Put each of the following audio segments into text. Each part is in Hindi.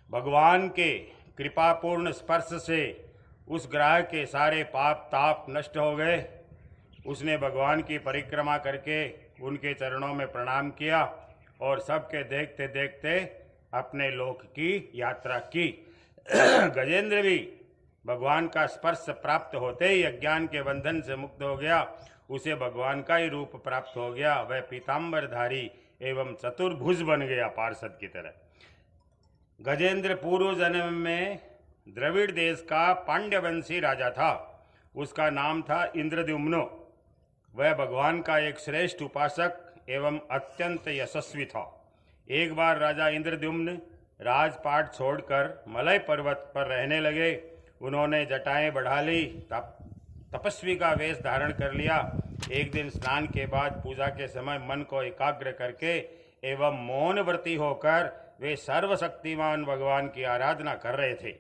भगवान के कृपापूर्ण स्पर्श से उस ग्रह के सारे पाप ताप नष्ट हो गए। उसने भगवान की परिक्रमा करके उनके चरणों में प्रणाम किया और सबके देखते देखते अपने लोक की यात्रा की। गजेंद्र भी भगवान का स्पर्श प्राप्त होते ही अज्ञान के बंधन से मुक्त हो गया। उसे भगवान का ही रूप प्राप्त हो गया। वह पीताम्बरधारी एवं चतुर्भुज बन गया पार्षद की तरह। गजेंद्र पूर्व जन्म में द्रविड़ देश का पांड्यवंशी राजा था। उसका नाम था इंद्रद्युम्न। वह भगवान का एक श्रेष्ठ उपासक एवं अत्यंत यशस्वी था। एक बार राजा इंद्रद्युम्न राजपाट छोड़कर मलय पर्वत पर रहने लगे। उन्होंने जटाएं बढ़ा ली, तपस्वी का वेश धारण कर लिया। एक दिन स्नान के बाद पूजा के समय मन को एकाग्र करके एवं मौन व्रती होकर वे सर्वशक्तिमान भगवान की आराधना कर रहे थे।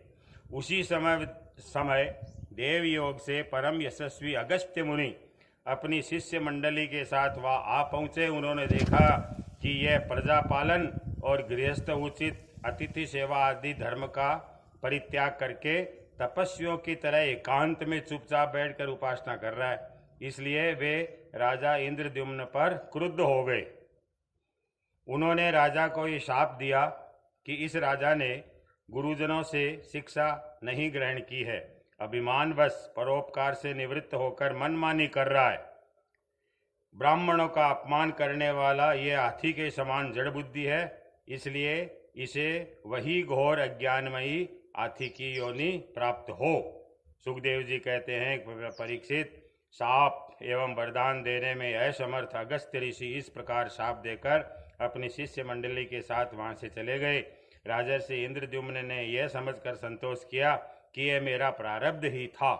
उसी समय देव योग से परम यशस्वी अगस्त्य मुनि अपनी शिष्य मंडली के साथ वहाँ आ पहुँचे। उन्होंने देखा कि यह प्रजा पालन और गृहस्थ उचित अतिथि सेवा आदि धर्म का परित्याग करके तपस्वियों की तरह एकांत में चुपचाप बैठकर उपासना कर रहा है। इसलिए वे राजा इंद्रद्युम्न पर क्रुद्ध हो गए। उन्होंने राजा को ये शाप दिया कि इस राजा ने गुरुजनों से शिक्षा नहीं ग्रहण की है, अभिमानवश परोपकार से निवृत्त होकर मनमानी कर रहा है। ब्राह्मणों का अपमान करने वाला ये हाथी के समान जड़ बुद्धि है, इसलिए इसे वही घोर अज्ञानमयी हाथी की योनि प्राप्त हो। सुखदेव जी कहते हैं, परीक्षित, शाप एवं वरदान देने में असमर्थ अगस्त्य ऋषि इस प्रकार शाप देकर अपनी शिष्य मंडली के साथ वहां से चले गए। राजर्षि इंद्रद्युम्न ने यह समझकर संतोष किया कि यह मेरा प्रारब्ध ही था।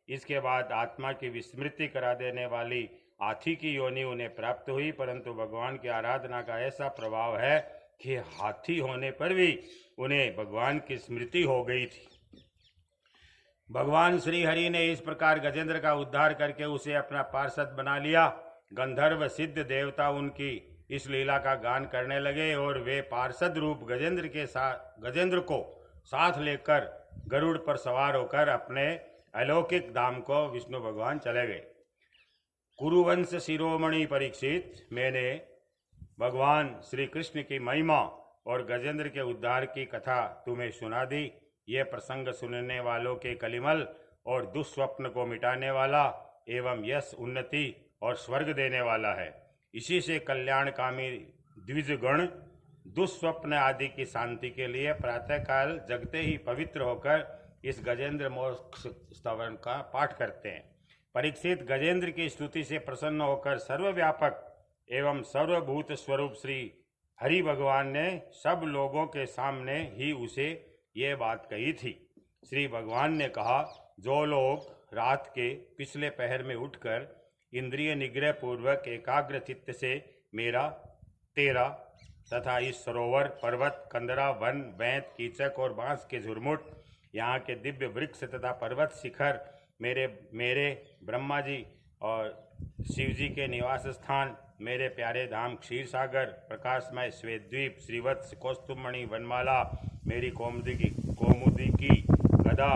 इसके बाद आत्मा की विस्मृति करा देने वाली हाथी की योनि उन्हें प्राप्त हुई, परंतु भगवान की आराधना का ऐसा प्रभाव है कि हाथी होने पर भी उन्हें भगवान की स्मृति हो गई थी। भगवान श्री हरि ने इस प्रकार गजेंद्र का उद्धार करके उसे अपना पार्षद बना लिया। गंधर्व सिद्ध देवता उनकी इस लीला का गान करने लगे और वे पार्षद रूप गजेंद्र को साथ लेकर गरुड़ पर सवार होकर अपने अलौकिक धाम को विष्णु भगवान चले गए। कुरुवंश शिरोमणि परीक्षित, मैंने भगवान श्री कृष्ण की महिमा और गजेंद्र के उद्धार की कथा तुम्हें सुना दी। ये प्रसंग सुनने वालों के कलिमल और दुस्वप्न को मिटाने वाला एवं यश, उन्नति और स्वर्ग देने वाला है। इसी से कल्याणकामी द्विजगण दुस्वप्न आदि की शांति के लिए प्रातःकाल जगते ही पवित्र होकर इस गजेंद्र मोक्ष स्तवन का पाठ करते हैं। परीक्षित, गजेंद्र की स्तुति से प्रसन्न होकर सर्वव्यापक एवं सर्वभूत स्वरूप श्री हरि भगवान ने सब लोगों के सामने ही उसे ये बात कही थी। श्री भगवान ने कहा, जो लोग रात के पिछले पहर में उठकर इंद्रिय निग्रह पूर्वक एकाग्र चित्त से मेरा, तेरा तथा इस सरोवर, पर्वत, कंदरा, वन, बैंत, कीचक और बांस के झुरमुट, यहाँ के दिव्य वृक्ष तथा पर्वत शिखर, मेरे ब्रह्मा जी और शिव जी के निवास स्थान, मेरे प्यारे धाम क्षीर सागर, प्रकाशमय श्वेतद्वीप, श्रीवत्स, कौस्तुभमणि, वनमाला, मेरी कौमुदी की गदा,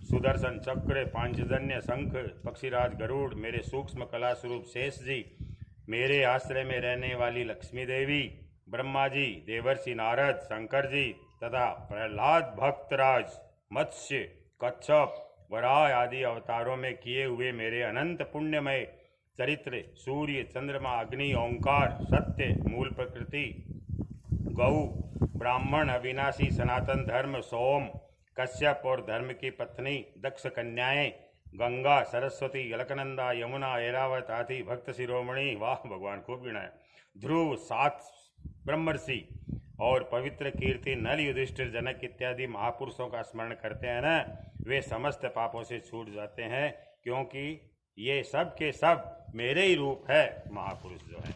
सुदर्शन चक्र, पांचजन्य शंख, पक्षीराज गरुड़, मेरे सूक्ष्म कला स्वरूप शेष जी, मेरे आश्रय में रहने वाली लक्ष्मी देवी, ब्रह्मा जी, देवर्षि नारद, शंकर जी तथा प्रहलाद भक्तराज, मत्स्य, कच्छप, वराह आदि अवतारों में किए हुए मेरे अनंत पुण्यमय चरित्र, सूर्य, चंद्रमा, अग्नि, ओंकार, सत्य, मूल प्रकृति, गौ, ब्राह्मण, अविनाशी, सनातन धर्म, सोम, कश्यप और धर्म की पत्नी, दक्ष कन्याएं, गंगा, सरस्वती, अलकनंदा, यमुना, ऐरावत आदि भक्त शिरोमणि, वाह भगवान खूब गिना है, ध्रुव, 7 ब्रह्मर्षि और पवित्र कीर्ति, नल, युधिष्ठिर, जनक इत्यादि महापुरुषों का स्मरण करते हैं ना, वे समस्त पापों से छूट जाते हैं, क्योंकि ये सब के सब मेरे ही रूप है महापुरुष जो है।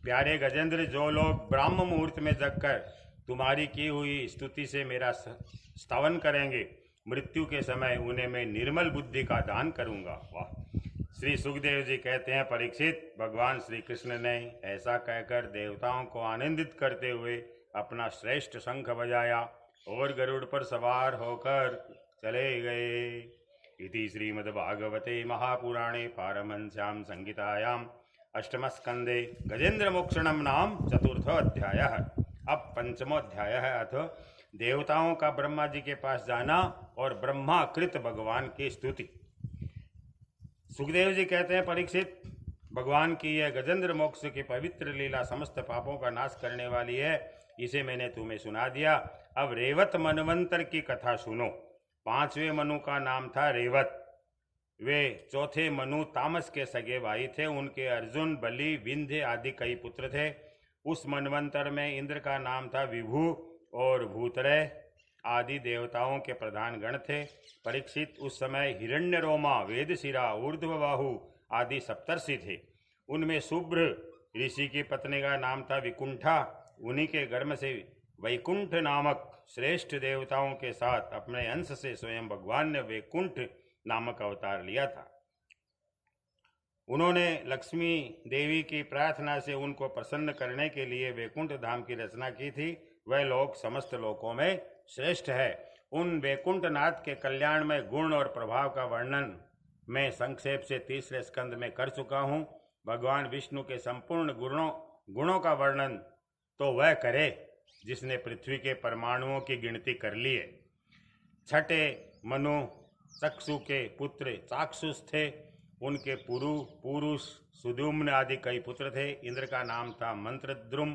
प्यारे गजेंद्र, जो लोग ब्राह्म मुहूर्त में जगकर तुम्हारी की हुई स्तुति से मेरा स्तवन करेंगे, मृत्यु के समय उन्हें मैं निर्मल बुद्धि का दान करूंगा। वाह। श्री सुखदेव जी कहते हैं, परीक्षित, भगवान श्री कृष्ण ने ऐसा कहकर देवताओं को आनंदित करते हुए अपना श्रेष्ठ शंख बजाया और गरुड़ पर सवार होकर चले गए। इति श्रीमद्भागवते महापुराणे पारमहंस्यां संहितायां अष्टमस्कंदे गजेंद्र मोक्षणम नाम चतुर्थोऽध्यायः। अब पंचमोध्याय है, अथ देवताओं का ब्रह्मा जी के पास जाना और ब्रह्माकृत भगवान की स्तुति। सुखदेव जी कहते हैं, परीक्षित, भगवान की यह गजेंद्र मोक्ष की पवित्र लीला समस्त पापों का नाश करने वाली है, इसे मैंने तुम्हें सुना दिया। अब रेवत मनवंतर की कथा सुनो। 5वें मनु का नाम था रेवत। वे चौथे मनु तामस के सगे भाई थे। उनके अर्जुन, बलि, विंध्य आदि कई पुत्र थे। उस मनवंतर में इंद्र का नाम था विभु और भूतरय आदि देवताओं के प्रधान गण थे। परीक्षित, उस समय हिरण्यरोमा, वेदशिरा, ऊर्ध्वबाहु आदि सप्तर्षि थे। उनमें शुभ्र ऋषि की पत्नी का नाम था विकुंठा। उन्हीं के गर्भ से वैकुंठ नामक श्रेष्ठ देवताओं के साथ अपने अंश से स्वयं भगवान ने वैकुंठ नामक अवतार लिया था। उन्होंने लक्ष्मी देवी की प्रार्थना से उनको प्रसन्न करने के लिए वैकुंठ धाम की रचना की थी। वह लोक समस्त लोकों में श्रेष्ठ है। उन वैकुंठ नाथ के कल्याण में गुण और प्रभाव का वर्णन मैं संक्षेप से तीसरे स्कंद में कर चुका हूँ। भगवान विष्णु के संपूर्ण गुणों का वर्णन तो वह करे जिसने पृथ्वी के परमाणुओं की गिनती कर ली है। छठे मनु चक्षु के पुत्र चाक्षुष थे। उनके पुरुष सुद्युम्न आदि कई पुत्र थे। इंद्र का नाम था मंत्रद्रुम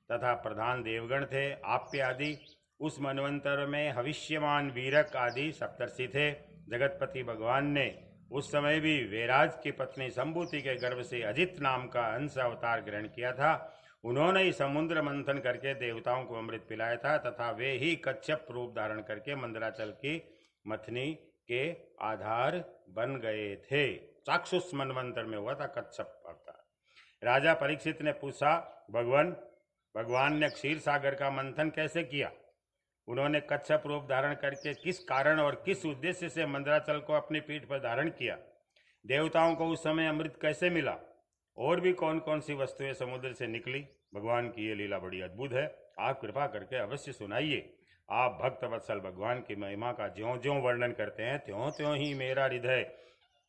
तथा प्रधान देवगण थे आप्य आदि। उस मनवंतर में हविष्यमान वीरक आदि सप्तर्षि थे। जगतपति भगवान ने उस समय भी वेराज की पत्नी संभूति के गर्भ से अजित नाम का अंश अवतार ग्रहण किया था। उन्होंने ही समुद्र मंथन करके देवताओं को अमृत पिलाया था तथा वे ही कच्छप रूप धारण करके मंदराचल की मथनी के आधार बन गए थे। चाक्षुष मनवंतर में हुआ था कच्छप अवतार। राजा परीक्षित ने पूछा, भगवान ने क्षीर सागर का मंथन कैसे किया? उन्होंने कच्छप रूप धारण करके किस कारण और किस उद्देश्य से मंदराचल को अपनी पीठ पर धारण किया? देवताओं को उस समय अमृत कैसे मिला? और भी कौन कौन सी वस्तुएं समुद्र से निकली? भगवान की ये लीला बड़ी अद्भुत है। आप कृपा करके अवश्य सुनाइए। आप भक्त वत्सल भगवान की महिमा का ज्यों ज्यों वर्णन करते हैं त्यों त्यों ही मेरा हृदय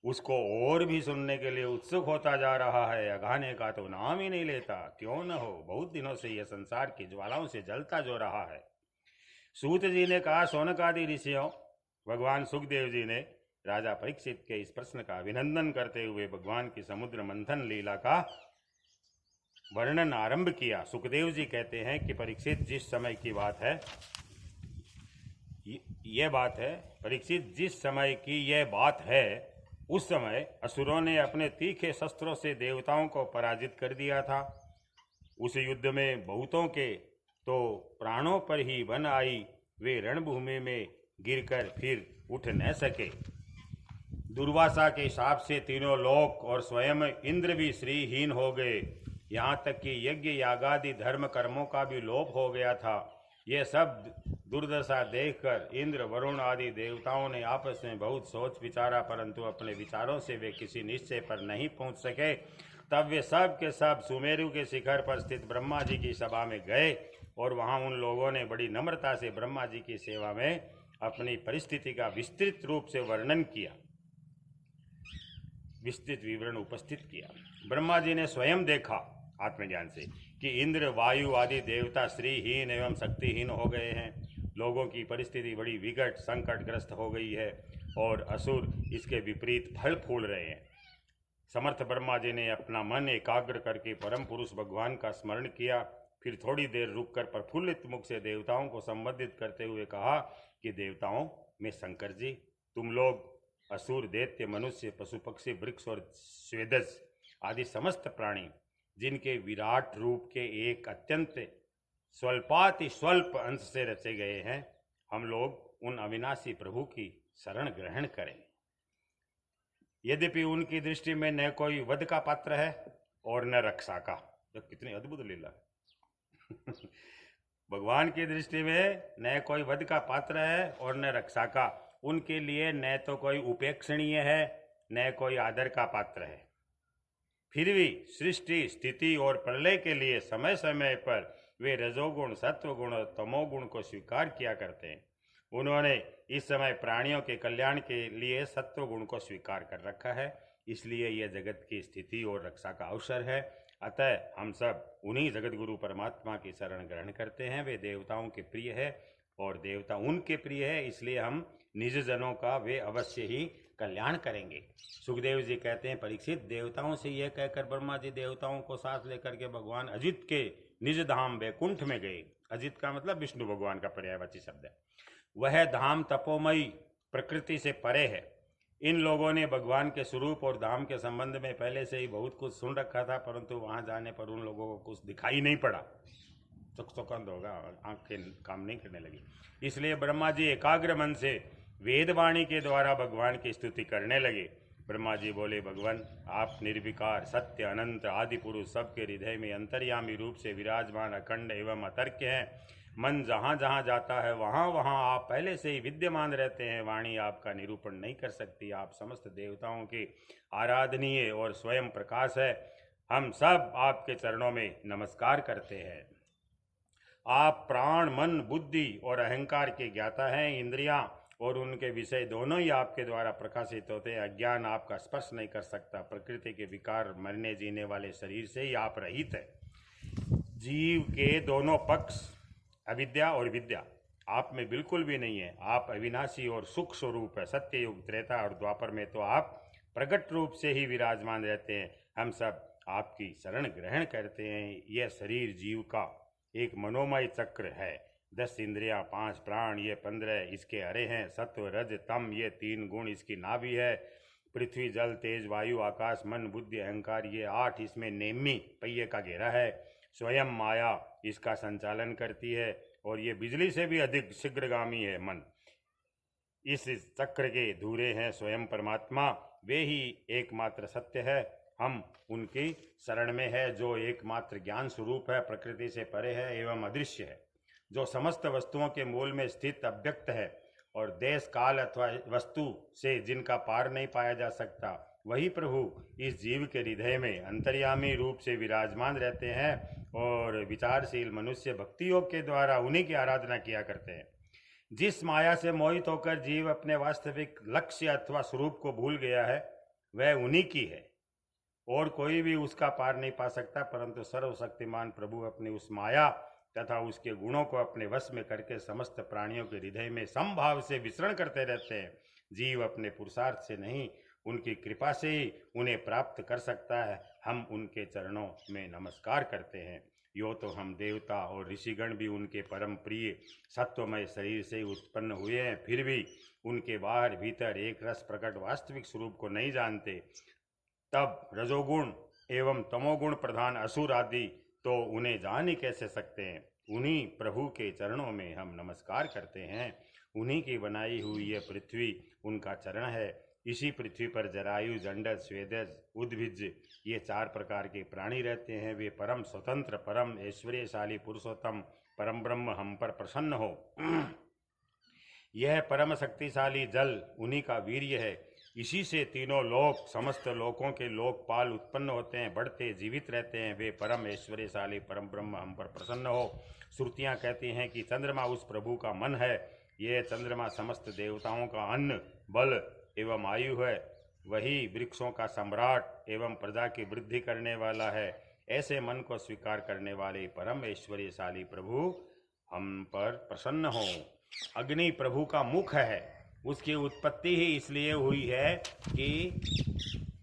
उसको और भी सुनने के लिए उत्सुक होता जा रहा है। अघाने का तो नाम ही नहीं लेता। क्यों न हो, बहुत दिनों से यह संसार की ज्वालाओं से जलता जो रहा है। सूत जी ने कहा, शौनक आदि ऋषियों, भगवान सुखदेव जी ने राजा परीक्षित के इस प्रश्न का अभिनंदन करते हुए भगवान की समुद्र मंथन लीला का वर्णन आरंभ किया। सुखदेव जी कहते हैं कि परीक्षित, जिस समय की बात है, यह बात है परीक्षित, जिस समय की यह बात है, उस समय असुरों ने अपने तीखे शस्त्रों से देवताओं को पराजित कर दिया था। उस युद्ध में बहुतों के तो प्राणों पर ही बन आई। वे रणभूमि में गिरकर फिर उठ न सके। दुर्वासा के शाप से तीनों लोक और स्वयं इंद्र भी श्रीहीन हो गए। यहाँ तक कि यज्ञ यागादि धर्म कर्मों का भी लोप हो गया था। यह सब दुर्दशा देखकर इंद्र, वरुण आदि देवताओं ने आपस में बहुत सोच विचारा, परंतु अपने विचारों से वे किसी निश्चय पर नहीं पहुँच सके। तब वे सब के सब सुमेरु के शिखर पर स्थित ब्रह्मा जी की सभा में गए और वहाँ उन लोगों ने बड़ी नम्रता से ब्रह्मा जी की सेवा में अपनी परिस्थिति का विस्तृत रूप से वर्णन किया, विस्तृत विवरण उपस्थित किया। ब्रह्मा जी ने स्वयं देखा आत्मज्ञान से कि इंद्र, वायु आदि देवता श्रीहीन एवं शक्तिहीन हो गए हैं। लोगों की परिस्थिति बड़ी विकट संकटग्रस्त हो गई है और असुर इसके विपरीत फल फूल रहे हैं। समर्थ ब्रह्मा जी ने अपना मन एकाग्र करके परम पुरुष भगवान का स्मरण किया। फिर थोड़ी देर रुककर प्रफुल्लित मुख से देवताओं को संबोधित करते हुए कहा कि देवताओं, मैं शंकर जी, तुम लोग असुर, दैत्य, मनुष्य, पशु पक्षी, वृक्ष और स्वेदज आदि समस्त प्राणी, जिनके विराट रूप के एक अत्यंत स्वल्पाति स्वल्प अंश से रचे गए हैं, हम लोग उन अविनाशी प्रभु की शरण ग्रहण करें। यद्यपि उनकी दृष्टि में न कोई वध का पात्र है और न रक्षा का। तो कितनी अद्भुत लीला है। भगवान की दृष्टि में न कोई वध का पात्र है और न रक्षा का। उनके लिए न तो कोई उपेक्षणीय है न कोई आदर का पात्र है। फिर भी सृष्टि, स्थिति और प्रलय के लिए समय समय पर वे रजोगुण, सत्वगुण और तमोगुण को स्वीकार किया करते हैं। उन्होंने इस समय प्राणियों के कल्याण के लिए सत्वगुण को स्वीकार कर रखा है, इसलिए यह जगत की स्थिति और रक्षा का अवसर है। अतः हम सब उन्हीं जगत गुरु परमात्मा की शरण ग्रहण करते हैं। वे देवताओं के प्रिय है और देवता उनके प्रिय है, इसलिए हम निज जनों का वे अवश्य ही कल्याण करेंगे। सुखदेव जी कहते हैं, परीक्षित, देवताओं से यह कहकर ब्रह्मा जी देवताओं को साथ लेकर के भगवान अजित के निज धाम वैकुंठ में गए। अजित का मतलब विष्णु भगवान का पर्यायवाची शब्द है। वह धाम तपोमयी प्रकृति से परे है। इन लोगों ने भगवान के स्वरूप और धाम के संबंध में पहले से ही बहुत कुछ सुन रखा था, परंतु वहां जाने पर उन लोगों को कुछ दिखाई नहीं पड़ा। चकचकंद होगा, आंखें काम नहीं करने लगी। इसलिए ब्रह्मा जी एकाग्र मन से वेदवाणी के द्वारा भगवान की स्तुति करने लगे। ब्रह्मा जी बोले, भगवान आप निर्विकार, सत्य, अनंत, आदि पुरुष, सबके हृदय में अंतर्यामी रूप से विराजमान, अखंड एवं अतर्क्य हैं। मन जहाँ जहाँ जाता है वहाँ वहाँ आप पहले से ही विद्यमान रहते हैं। वाणी आपका निरूपण नहीं कर सकती। आप समस्त देवताओं के आराधनीय और स्वयं प्रकाश है। हम सब आपके चरणों में नमस्कार करते हैं। आप प्राण, मन, बुद्धि और अहंकार के ज्ञाता हैं। इंद्रियां और उनके विषय दोनों ही आपके द्वारा प्रकाशित होते हैं। अज्ञान आपका स्पर्श नहीं कर सकता। प्रकृति के विकार, मरने जीने वाले शरीर से ही आप रहित है। जीव के दोनों पक्ष, अविद्या और विद्या, आप में बिल्कुल भी नहीं है। आप अविनाशी और सुख स्वरूप है। सत्य युग, त्रेता और द्वापर में तो आप प्रकट रूप से ही विराजमान रहते हैं। हम सब आपकी शरण ग्रहण करते हैं। यह शरीर जीव का एक मनोमय चक्र है। 10 इंद्रियां, 5 प्राण, ये 15 इसके अरे हैं। सत्व, रज, तम, ये 3 गुण इसकी नाभि है। पृथ्वी, जल, तेज, वायु, आकाश, मन, बुद्धि, अहंकार, ये 8 इसमें नेमी पहिए का घेरा है। स्वयं माया इसका संचालन करती है और ये बिजली से भी अधिक शीघ्रगामी है। मन इस चक्र के धुरे हैं। स्वयं परमात्मा वे ही एकमात्र सत्य है। हम उनकी शरण में है, जो एकमात्र ज्ञान स्वरूप है, प्रकृति से परे है एवं अदृश्य है, जो समस्त वस्तुओं के मूल में स्थित अव्यक्त है और देश, काल अथवा वस्तु से जिनका पार नहीं पाया जा सकता, वही प्रभु इस जीव के हृदय में अंतर्यामी रूप से विराजमान रहते हैं और विचारशील मनुष्य भक्ति योग के द्वारा उन्हीं की आराधना किया करते हैं। जिस माया से मोहित होकर जीव अपने वास्तविक लक्ष्य अथवा स्वरूप को भूल गया है, वह उन्हीं की है और कोई भी उसका पार नहीं पा सकता। परंतु सर्वशक्तिमान प्रभु अपनी उस माया तथा उसके गुणों को अपने वश में करके समस्त प्राणियों के हृदय में समभाव से विचरण करते रहते हैं। जीव अपने पुरुषार्थ से नहीं, उनकी कृपा से ही उन्हें प्राप्त कर सकता है। हम उनके चरणों में नमस्कार करते हैं। यो तो हम देवता और ऋषिगण भी उनके परम प्रिय सत्वमय शरीर से उत्पन्न हुए हैं, फिर भी उनके बाहर भीतर एक रस प्रकट वास्तविक स्वरूप को नहीं जानते। तब रजोगुण एवं तमोगुण प्रधान असुर आदि तो उन्हें जान ही कैसे सकते हैं। उन्हीं प्रभु के चरणों में हम नमस्कार करते हैं। उन्हीं की बनाई हुई यह पृथ्वी उनका चरण है। इसी पृथ्वी पर जरायु, जंडज, स्वेदज, उद्भिज ये 4 प्रकार के प्राणी रहते हैं। वे परम स्वतंत्र, परम ऐश्वर्यशाली पुरुषोत्तम परम ब्रह्म हम पर प्रसन्न हो। यह परम शक्तिशाली जल उन्हीं का वीर्य है। इसी से तीनों लोक, समस्त लोकों के लोकपाल उत्पन्न होते हैं, बढ़ते, जीवित रहते हैं। वे परम ऐश्वर्यशाली परम ब्रह्म हम पर प्रसन्न हो। श्रुतियाँ कहती हैं कि चंद्रमा उस प्रभु का मन है। यह चंद्रमा समस्त देवताओं का अन्न, बल एवं आयु है। वही वृक्षों का सम्राट एवं प्रजा की वृद्धि करने वाला है। ऐसे मन को स्वीकार करने वाले परम ऐश्वर्यशाली प्रभु हम पर प्रसन्न हो। अग्नि प्रभु का मुख है। उसकी उत्पत्ति ही इसलिए हुई है कि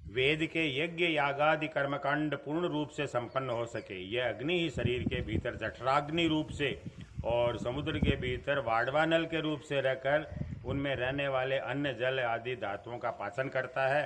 वेद के यज्ञ, यागादि कर्मकांड पूर्ण रूप से संपन्न हो सके। यह अग्नि ही शरीर के भीतर जठराग्नि रूप से और समुद्र के भीतर वाडवानल के रूप से रहकर उनमें रहने वाले अन्न, जल आदि धातुओं का पाचन करता है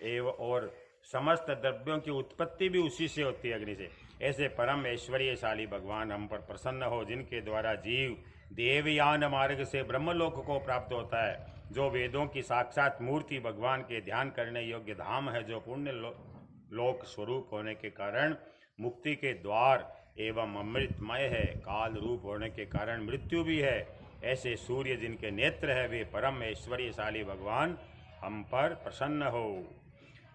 एवं और समस्त द्रव्यों की उत्पत्ति भी उसी से होती है, अग्नि से। ऐसे परम ऐश्वर्यशाली भगवान हम पर प्रसन्न हो, जिनके द्वारा जीव देवयान मार्ग से ब्रह्मलोक को प्राप्त होता है, जो वेदों की साक्षात मूर्ति भगवान के ध्यान करने योग्य धाम है, जो पुण्य लोक स्वरूप होने के कारण मुक्ति के द्वार एवं अमृतमय है, काल रूप होने के कारण मृत्यु भी है। ऐसे सूर्य जिनके नेत्र है, वे परम ऐश्वर्यशाली भगवान हम पर प्रसन्न हो।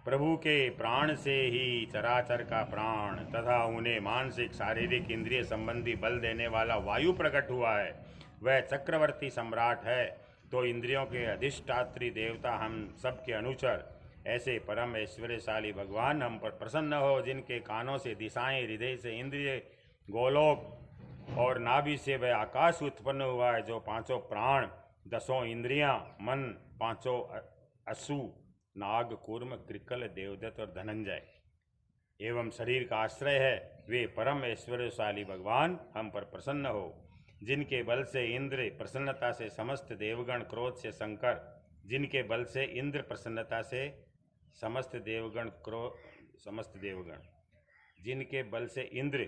प्रभु के प्राण से ही चराचर का प्राण तथा उन्हें मानसिक शारीरिक इंद्रिय संबंधी बल देने वाला वायु प्रकट हुआ है। वह चक्रवर्ती सम्राट है, तो इंद्रियों के अधिष्ठात्री देवता हम सब के अनुचर ऐसे परम ऐश्वर्यशाली भगवान हम पर प्रसन्न हो, जिनके कानों से दिशाएं, हृदय से इंद्रिय, गोलोक और नाभि से वह आकाश उत्पन्न हुआ है, जो पांचों प्राण, दसों इंद्रियां, मन, पांचों असु, नाग, कूर्म, कृकल, देवदत्त और धनंजय एवं शरीर का आश्रय है, वे परम ऐश्वर्यशाली भगवान हम पर प्रसन्न हो, जिनके बल से इंद्र प्रसन्नता से समस्त देवगण, क्रोध से शंकर, जिनके बल से इंद्र प्रसन्नता से समस्त देवगण, जिनके बल से इंद्र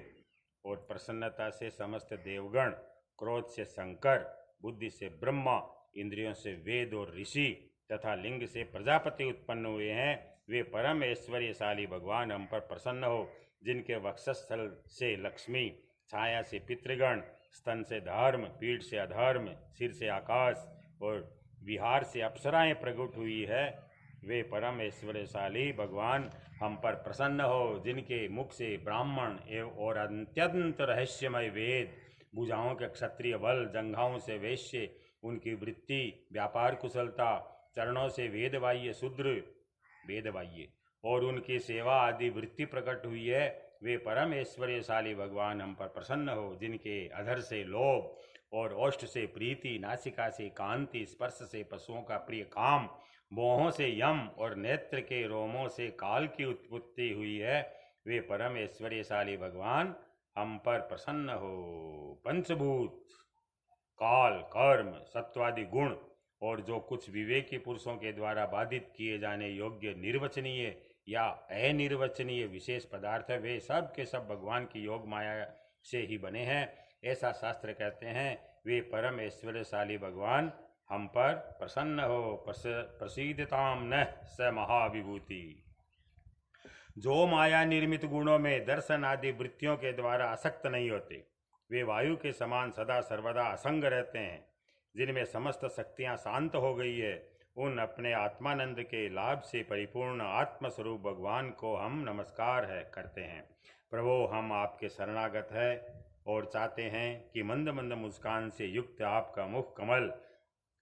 और प्रसन्नता से समस्त देवगण, क्रोध से शंकर, बुद्धि से ब्रह्मा, इंद्रियों से वेद और ऋषि तथा लिंग से प्रजापति उत्पन्न हुए हैं, वे परम ऐश्वर्यशाली भगवान हम पर प्रसन्न हो, जिनके वक्षस्थल से लक्ष्मी, छाया से पितृगण, स्तन से धर्म, पीठ से अधर्म, सिर से आकाश और विहार से अप्सराएं प्रकट हुई है, वे परम ऐश्वर्यशाली भगवान हम पर प्रसन्न हो, जिनके मुख से ब्राह्मण एवं और अत्यंत रहस्यमय वेद, भुजाओं के क्षत्रिय बल, जंघाओं से वैश्य, उनकी वृत्ति, व्यापार कुशलता, चरणों से वेदवाह्य शूद्र, वेदवाह्य और उनकी सेवा आदि वृत्ति प्रकट हुई है, वे परम ऐश्वर्यशाली भगवान हम पर प्रसन्न हो, जिनके अधर से लोभ और ओष्ठ से प्रीति, नासिका से कांति, स्पर्श से पशुओं का प्रिय काम, मोहों से यम और नेत्र के रोमों से काल की उत्पत्ति हुई है, वे परम ऐश्वर्यशाली भगवान हम पर प्रसन्न हो। पंचभूत, काल, कर्म, सत्वादि गुण और जो कुछ विवेकी पुरुषों के द्वारा बाधित किए जाने योग्य निर्वचनीय या अनिर्वचनीय विशेष पदार्थ है, वे सब के सब भगवान की योग माया से ही बने हैं, ऐसा शास्त्र कहते हैं। वे परम ऐश्वर्यशाली भगवान हम पर प्रसन्न हो। प्रसीदताम न स महाविभूति। जो माया निर्मित गुणों में दर्शन आदि वृत्तियों के द्वारा आसक्त नहीं होते, वे वायु के समान सदा सर्वदा असंग रहते हैं, जिनमें समस्त शक्तियां शांत हो गई है, उन अपने आत्मानंद के लाभ से परिपूर्ण आत्मस्वरूप भगवान को हम नमस्कार करते हैं। प्रभो, हम आपके शरणागत हैं और चाहते हैं कि मंद मंद मुस्कान से युक्त आपका मुख कमल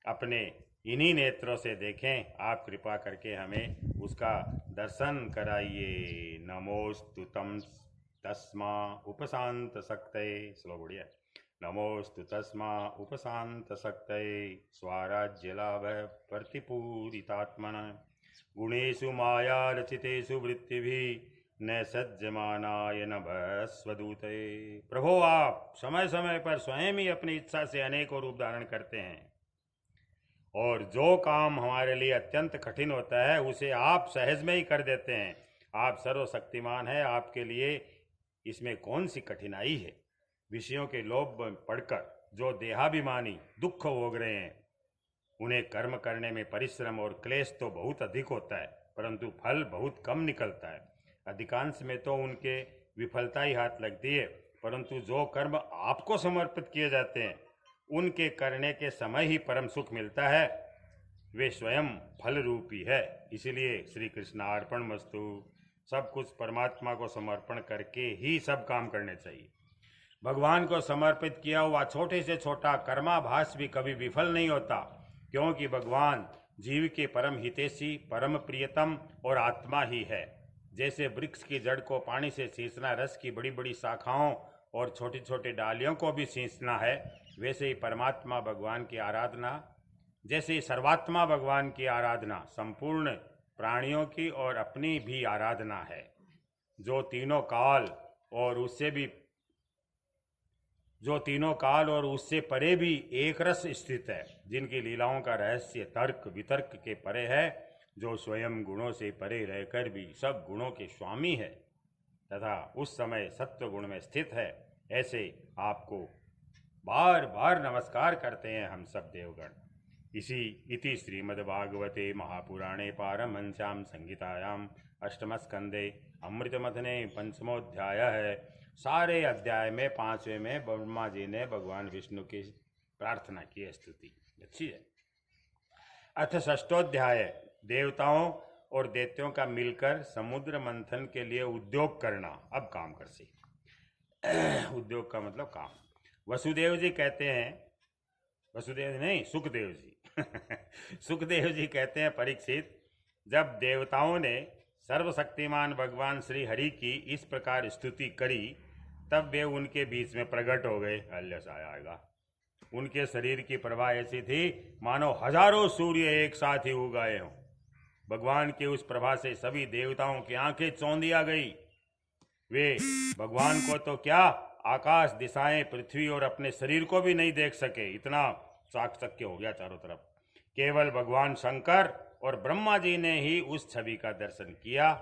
अपने इन्हीं नेत्रों से देखें। आप कृपा करके हमें उसका दर्शन कराइए। नमोस्तु तम तस्मा उपशांत शक्तये। श्लोक बढ़िया। नमोस्तु तस्मा उपशांत शक्तये स्वराज्य लाभ प्रतिपूरितात्मन गुणेषु माया रचितेषु वृत्तिभिः न सज्जमानाय नभस्वदूते। प्रभो, आप समय समय पर स्वयं ही अपनी इच्छा से अनेकों रूप धारण करते हैं और जो काम हमारे लिए अत्यंत कठिन होता है उसे आप सहज में ही कर देते हैं। आप सर्वशक्तिमान हैं, आपके लिए इसमें कौन सी कठिनाई है। विषयों के लोभ पढ़कर जो देहाभिमानी दुख भोग रहे हैं, उन्हें कर्म करने में परिश्रम और क्लेश तो बहुत अधिक होता है, परंतु फल बहुत कम निकलता है। अधिकांश में तो उनके विफलता ही हाथ लगती है, परंतु जो कर्म आपको समर्पित किए जाते हैं उनके करने के समय ही परम सुख मिलता है। वे स्वयं फल रूपी है। इसलिए श्री कृष्णार्पण मस्तु। सब कुछ परमात्मा को समर्पण करके ही सब काम करने चाहिए। भगवान को समर्पित किया हुआ छोटे से छोटा कर्माभास भी कभी विफल नहीं होता, क्योंकि भगवान जीव के परम हितैषी, परम प्रियतम और आत्मा ही है। जैसे वृक्ष की जड़ को पानी से सींचना रस की बड़ी बड़ी शाखाओं और छोटी छोटी डालियों को भी सींचना है, वैसे ही परमात्मा भगवान की आराधना, जैसे ही सर्वात्मा भगवान की आराधना संपूर्ण प्राणियों की और अपनी भी आराधना है, जो तीनों काल और उससे परे भी एक रस स्थित है, जिनकी लीलाओं का रहस्य तर्क वितर्क के परे है, जो स्वयं गुणों से परे रहकर भी सब गुणों के स्वामी है तथा उस समय सत्व गुण में स्थित है। ऐसे आपको बार बार नमस्कार करते हैं हम सब देवगण। इति श्रीमद्भागवते महापुराणे पारमहंस्यां संहितायां अष्टम स्कंदे अमृतमथने पंचमोध्याय है। सारे अध्याय में 5वें में ब्रह्मा जी ने भगवान विष्णु की प्रार्थना की है, स्तुति अच्छी है। अथ षष्ठोध्याय देवताओं और दैत्यों का मिलकर समुद्र मंथन के लिए उद्योग करना। अब काम कर सी उद्योग का मतलब काम। वसुदेव जी कहते हैं, वसुदेव नहीं, सुखदेव जी सुखदेव जी कहते हैं, परीक्षित, जब देवताओं ने सर्वशक्तिमान भगवान श्री हरि की इस प्रकार स्तुति करी तब वे उनके बीच में प्रकट हो गए। आएगा। उनके शरीर की प्रभा ऐसी थी मानो हजारों सूर्य एक साथ ही उगाए हों। भगवान की उस प्रभा से सभी देवताओं की आंखें चौंधिया गई। वे भगवान को तो क्या, आकाश, दिशाएं, पृथ्वी और अपने शरीर को भी नहीं देख सके, इतना चाकचक्य हो गया चारों तरफ। केवल भगवान शंकर और ब्रह्मा जी ने ही उस छवि का दर्शन किया।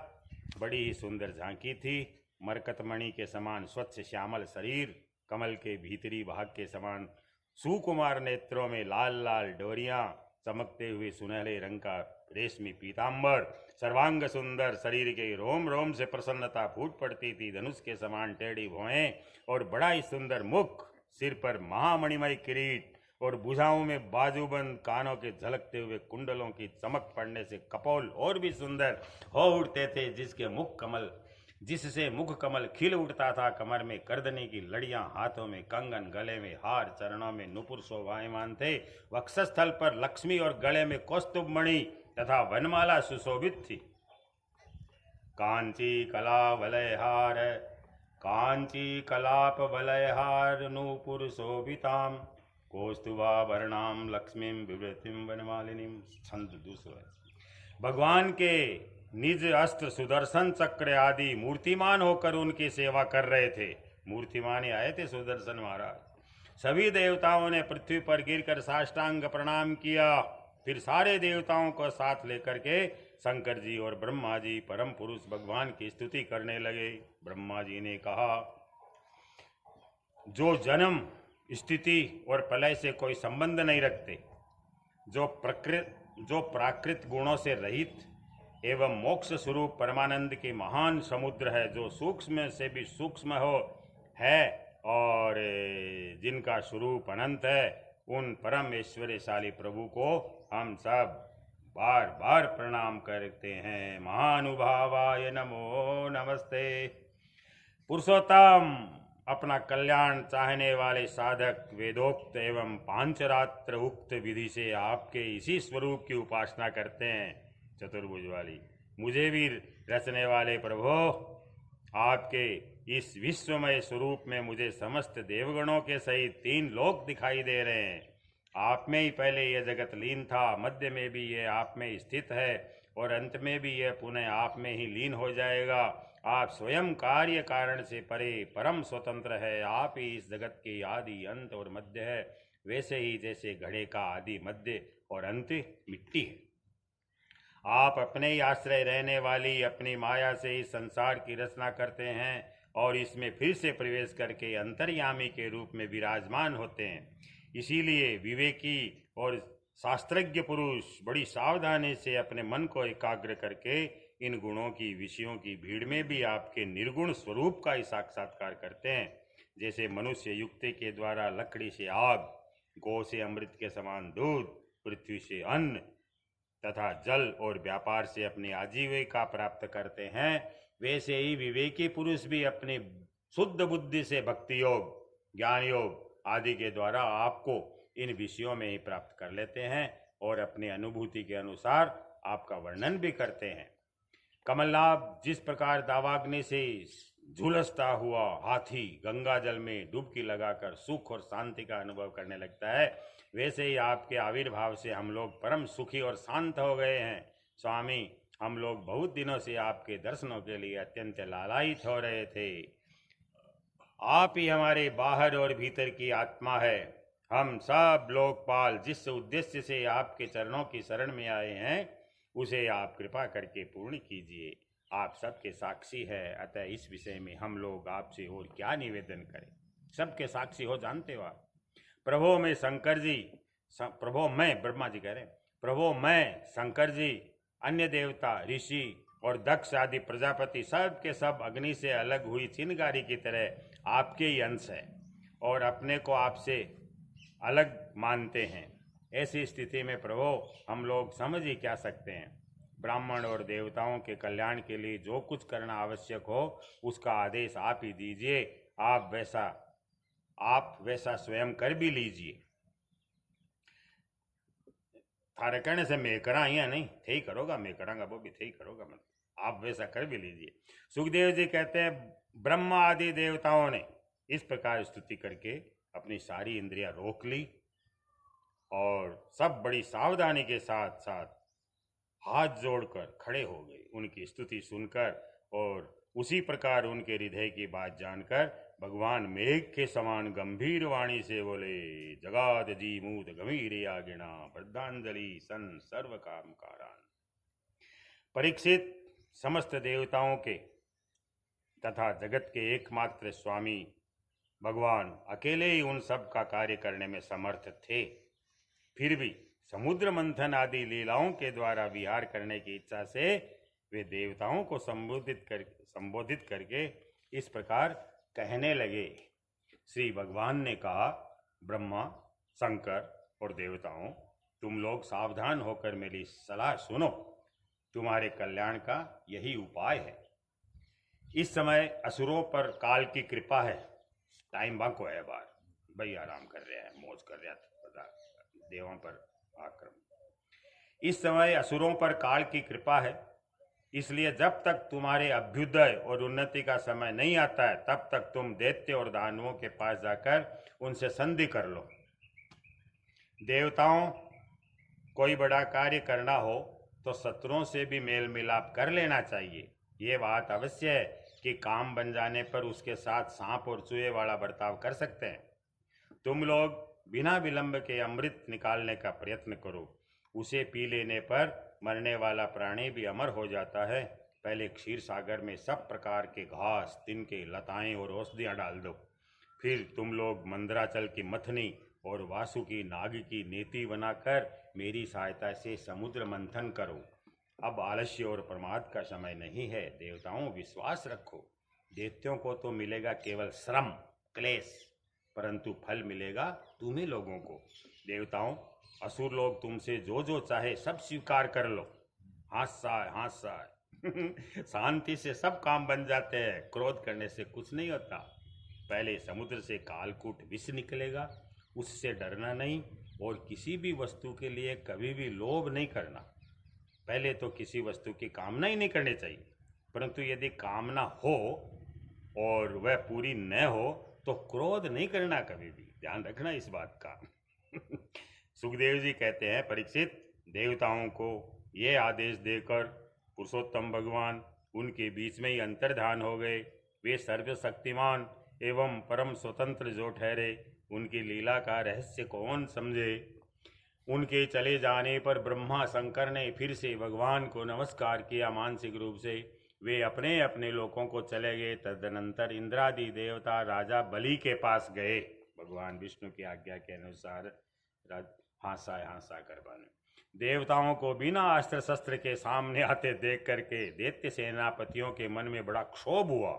बड़ी ही सुंदर झांकी थी। मरकतमणि के समान स्वच्छ श्यामल शरीर, कमल के भीतरी भाग के समान सुकुमार नेत्रों में लाल लाल डोरियां, चमकते हुए सुनहरे रंग का रेशमी पीतांबर, सर्वांग सुंदर शरीर के रोम रोम से प्रसन्नता फूट पड़ती थी। धनुष के समान टेढ़ी भौहें और बड़ा ही सुंदर मुख, सिर पर महामणिमय किरीट और भुजाओं में बाजूबंद, कानों के झलकते हुए कुंडलों की चमक पड़ने से कपोल और भी सुंदर हो उठते थे, जिससे मुख कमल खिल उठता था। कमर में करदनी की लड़ियां, हाथों में कंगन, गले में हार, चरणों में नुपुर शोभायमान थे। वक्षस्थल पर लक्ष्मी और गले में कौस्तुभ मणि तथा वनमाला सुशोभित थी। कांची कलाप वलयहार नूपुर शोभिताम कौस्तुभाभरणाम लक्ष्मीम विवृतिम वनमालिनीम। छंद दूसरा। भगवान के निज अस्त्र सुदर्शन चक्र आदि मूर्तिमान होकर उनकी सेवा कर रहे थे। मूर्तिमान ही आए थे सुदर्शन महाराज। सभी देवताओं ने पृथ्वी पर गिरकर साष्टांग प्रणाम किया। फिर सारे देवताओं को साथ लेकर के शंकर जी और ब्रह्मा जी परम पुरुष भगवान की स्तुति करने लगे। ब्रह्मा जी ने कहा, जो जन्म, स्थिति और प्रलय से कोई संबंध नहीं रखते, जो प्राकृत गुणों से रहित एवं मोक्ष स्वरूप परमानंद के महान समुद्र है, जो सूक्ष्म से भी सूक्ष्म है और जिनका स्वरूप अनंत है, उन परम ऐश्वर्यशाली प्रभु को हम सब बार बार प्रणाम करते हैं। महानुभावाय नमो नमस्ते। पुरुषोत्तम, अपना कल्याण चाहने वाले साधक वेदोक्त एवं पांचरात्र उक्त विधि से आपके इसी स्वरूप की उपासना करते हैं। चतुर्भुज वाली मुझे भी रचने वाले प्रभु, आपके इस विश्वमय स्वरूप में मुझे समस्त देवगणों के सहित 3 लोक दिखाई दे रहे हैं। आप में ही पहले यह जगत लीन था, मध्य में भी यह आप में स्थित है और अंत में भी यह पुनः आप में ही लीन हो जाएगा। आप स्वयं कार्य कारण से परे परम स्वतंत्र है। आप ही इस जगत के आदि, अंत और मध्य है। वैसे ही जैसे घड़े का आदि, मध्य और अंत मिट्टी है, आप अपने ही आश्रय रहने वाली अपनी माया से इस संसार की रचना करते हैं और इसमें फिर से प्रवेश करके अंतर्यामी के रूप में विराजमान होते हैं। इसीलिए विवेकी और शास्त्रज्ञ पुरुष बड़ी सावधानी से अपने मन को एकाग्र करके इन गुणों की, विषयों की भीड़ में भी आपके निर्गुण स्वरूप का ही साक्षात्कार करते हैं। जैसे मनुष्य युक्ति के द्वारा लकड़ी से आग, गौ से अमृत के समान दूध, पृथ्वी से अन्न तथा जल और व्यापार से अपनी आजीविका प्राप्त करते हैं, वैसे ही विवेकी पुरुष भी अपनी शुद्ध बुद्धि से भक्ति योग, ज्ञान योग आदि के द्वारा आपको इन विषयों में ही प्राप्त कर लेते हैं और अपनी अनुभूति के अनुसार आपका वर्णन भी करते हैं। कमलनाभ जिस प्रकार दावाग्नि से झुलसता हुआ हाथी गंगा जल में डुबकी लगाकर सुख और शांति का अनुभव करने लगता है, वैसे ही आपके आविर्भाव से हम लोग परम सुखी और शांत हो गए हैं। स्वामी, हम लोग बहुत दिनों से आपके दर्शनों के लिए अत्यंत लालायित हो रहे थे। आप ही हमारे बाहर और भीतर की आत्मा है। हम सब लोकपाल जिस उद्देश्य से आपके चरणों की शरण में आए हैं, उसे आप कृपा करके पूर्ण कीजिए। आप सबके साक्षी है, अतः इस विषय में हम लोग आपसे और क्या निवेदन करें। सबके साक्षी हो, जानते हो आप। प्रभो मैं शंकर जी, प्रभो मैं, ब्रह्मा जी कह रहे हैं, प्रभो मैं शंकर जी, अन्य देवता, ऋषि और दक्ष आदि प्रजापति सब के सब अग्नि से अलग हुई चिंगारी की तरह आपके ही अंश है और अपने को आपसे अलग मानते हैं। ऐसी स्थिति में प्रभो हम लोग समझ ही क्या सकते हैं। ब्राह्मण और देवताओं के कल्याण के लिए जो कुछ करना आवश्यक हो उसका आदेश आप ही दीजिए। आप वैसा स्वयं कर भी लीजिए। थारे कहने से मैं करा या नहीं, थे ही करोगा, मैं करांगा वो भी थे ही करोगा, मतलब आप वैसा कर भी लीजिए। सुखदेव जी कहते हैं ब्रह्मा आदि देवताओं ने इस प्रकार स्तुति करके अपनी सारी इंद्रियां रोक ली और सब बड़ी सावधानी के साथ साथ हाथ जोड़कर खड़े हो गए उनकी स्तुति सुनकर। और उसी प्रकार उनके हृदय की बात जानकर भगवान मेघ के समान गंभीर वाणी से बोले, जगाद जी मूत गंभीर आगिणा श्रद्धांजलि सन सर्व काम कारान। परीक्षित, समस्त देवताओं के तथा जगत के एकमात्र स्वामी भगवान अकेले ही उन सब का कार्य करने में समर्थ थे। फिर भी समुद्र मंथन आदि लीलाओं के द्वारा विहार करने की इच्छा से वे देवताओं को संबोधित करके इस प्रकार कहने लगे। श्री भगवान ने कहा, ब्रह्मा, शंकर और देवताओं, तुम लोग सावधान होकर मेरी सलाह सुनो। तुम्हारे कल्याण का यही उपाय है। इस समय असुरों पर काल की कृपा है। टाइम बाको है बार भाई, आराम कर रहे हैं, मौज कर रहे हैं देवों पर आक्रमण। इस समय असुरों पर काल की कृपा है, इसलिए जब तक तुम्हारे अभ्युदय और उन्नति का समय नहीं आता है तब तक तुम दैत्य और दानवों के पास जाकर उनसे संधि कर लो। देवताओं, कोई बड़ा कार्य करना हो तो शत्रुओं से भी मेल मिलाप कर लेना चाहिए। ये बात अवश्य है कि काम बन जाने पर उसके साथ सांप और चूहे वाला बर्ताव कर सकते हैं। तुम लोग बिना विलंब के अमृत निकालने का प्रयत्न करो। उसे पी लेने पर मरने वाला प्राणी भी अमर हो जाता है। पहले क्षीर सागर में सब प्रकार के घास, तिनके, लताएं और औषधियाँ डाल दो। फिर तुम लोग मंदराचल की मथनी और वासुकी नाग की नेति बनाकर मेरी सहायता से समुद्र मंथन करो। अब आलस्य और प्रमाद का समय नहीं है। देवताओं, विश्वास रखो। दैत्यों को तो मिलेगा केवल श्रम, क्लेश, परंतु फल मिलेगा तुम्हें लोगों को। देवताओं, असुर लोग तुमसे जो जो चाहे सब स्वीकार कर लो। हाथ शांति से सब काम बन जाते हैं। क्रोध करने से कुछ नहीं होता। पहले समुद्र से कालकूट विष निकलेगा, उससे डरना नहीं। और किसी भी वस्तु के लिए कभी भी लोभ नहीं करना। पहले तो किसी वस्तु की कामना ही नहीं करनी चाहिए, परंतु यदि कामना हो और वह पूरी न हो तो क्रोध नहीं करना कभी भी। ध्यान रखना इस बात का। सुखदेव जी कहते हैं, परीक्षित, देवताओं को ये आदेश देकर पुरुषोत्तम भगवान उनके बीच में ही अंतर्धान हो गए। वे सर्वशक्तिमान एवं परम स्वतंत्र जो ठहरे, उनकी लीला का रहस्य कौन समझे। उनके चले जाने पर ब्रह्मा शंकर ने फिर से भगवान को नमस्कार किया मानसिक रूप से। वे अपने अपने लोकों को चले गए। तदनंतर इंद्रादि देवता राजा बलि के पास गए। भगवान विष्णु की आज्ञा के अनुसार हासा करवाने। देवताओं को बिना अस्त्र शस्त्र के सामने आते देख करके दैत्य सेनापतियों के मन में बड़ा क्षोभ हुआ।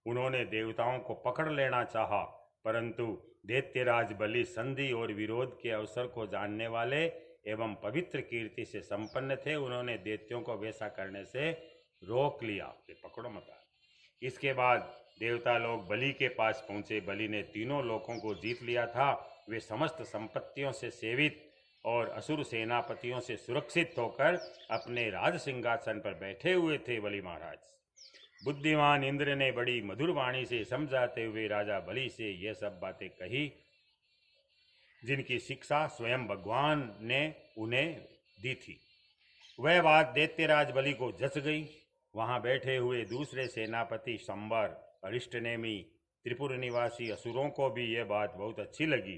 उन्होंने देवताओं को पकड़ लेना चाहा, परंतु दैत्यराज बलि संधि और विरोध के अवसर को जानने वाले एवं पवित्र कीर्ति से संपन्न थे। उन्होंने दैत्यों को वैसा करने से रोक लिया कि पकड़ो मत। इसके बाद देवता लोग बलि के पास पहुंचे। बलि ने तीनों लोकों को जीत लिया था। वे समस्त संपत्तियों से सेवित और असुर सेनापतियों से सुरक्षित होकर अपने राज सिंहासन पर बैठे हुए थे। बलि महाराज, बुद्धिमान इंद्र ने बड़ी मधुर वाणी से समझाते हुए राजा बलि से ये सब बातें कही, जिनकी शिक्षा स्वयं भगवान ने उन्हें दी थी। वह बात दैत्यराज बलि को जच गई। वहां बैठे हुए दूसरे सेनापति संबर, अरिष्टनेमी, त्रिपुर निवासी असुरों को भी यह बात बहुत अच्छी लगी।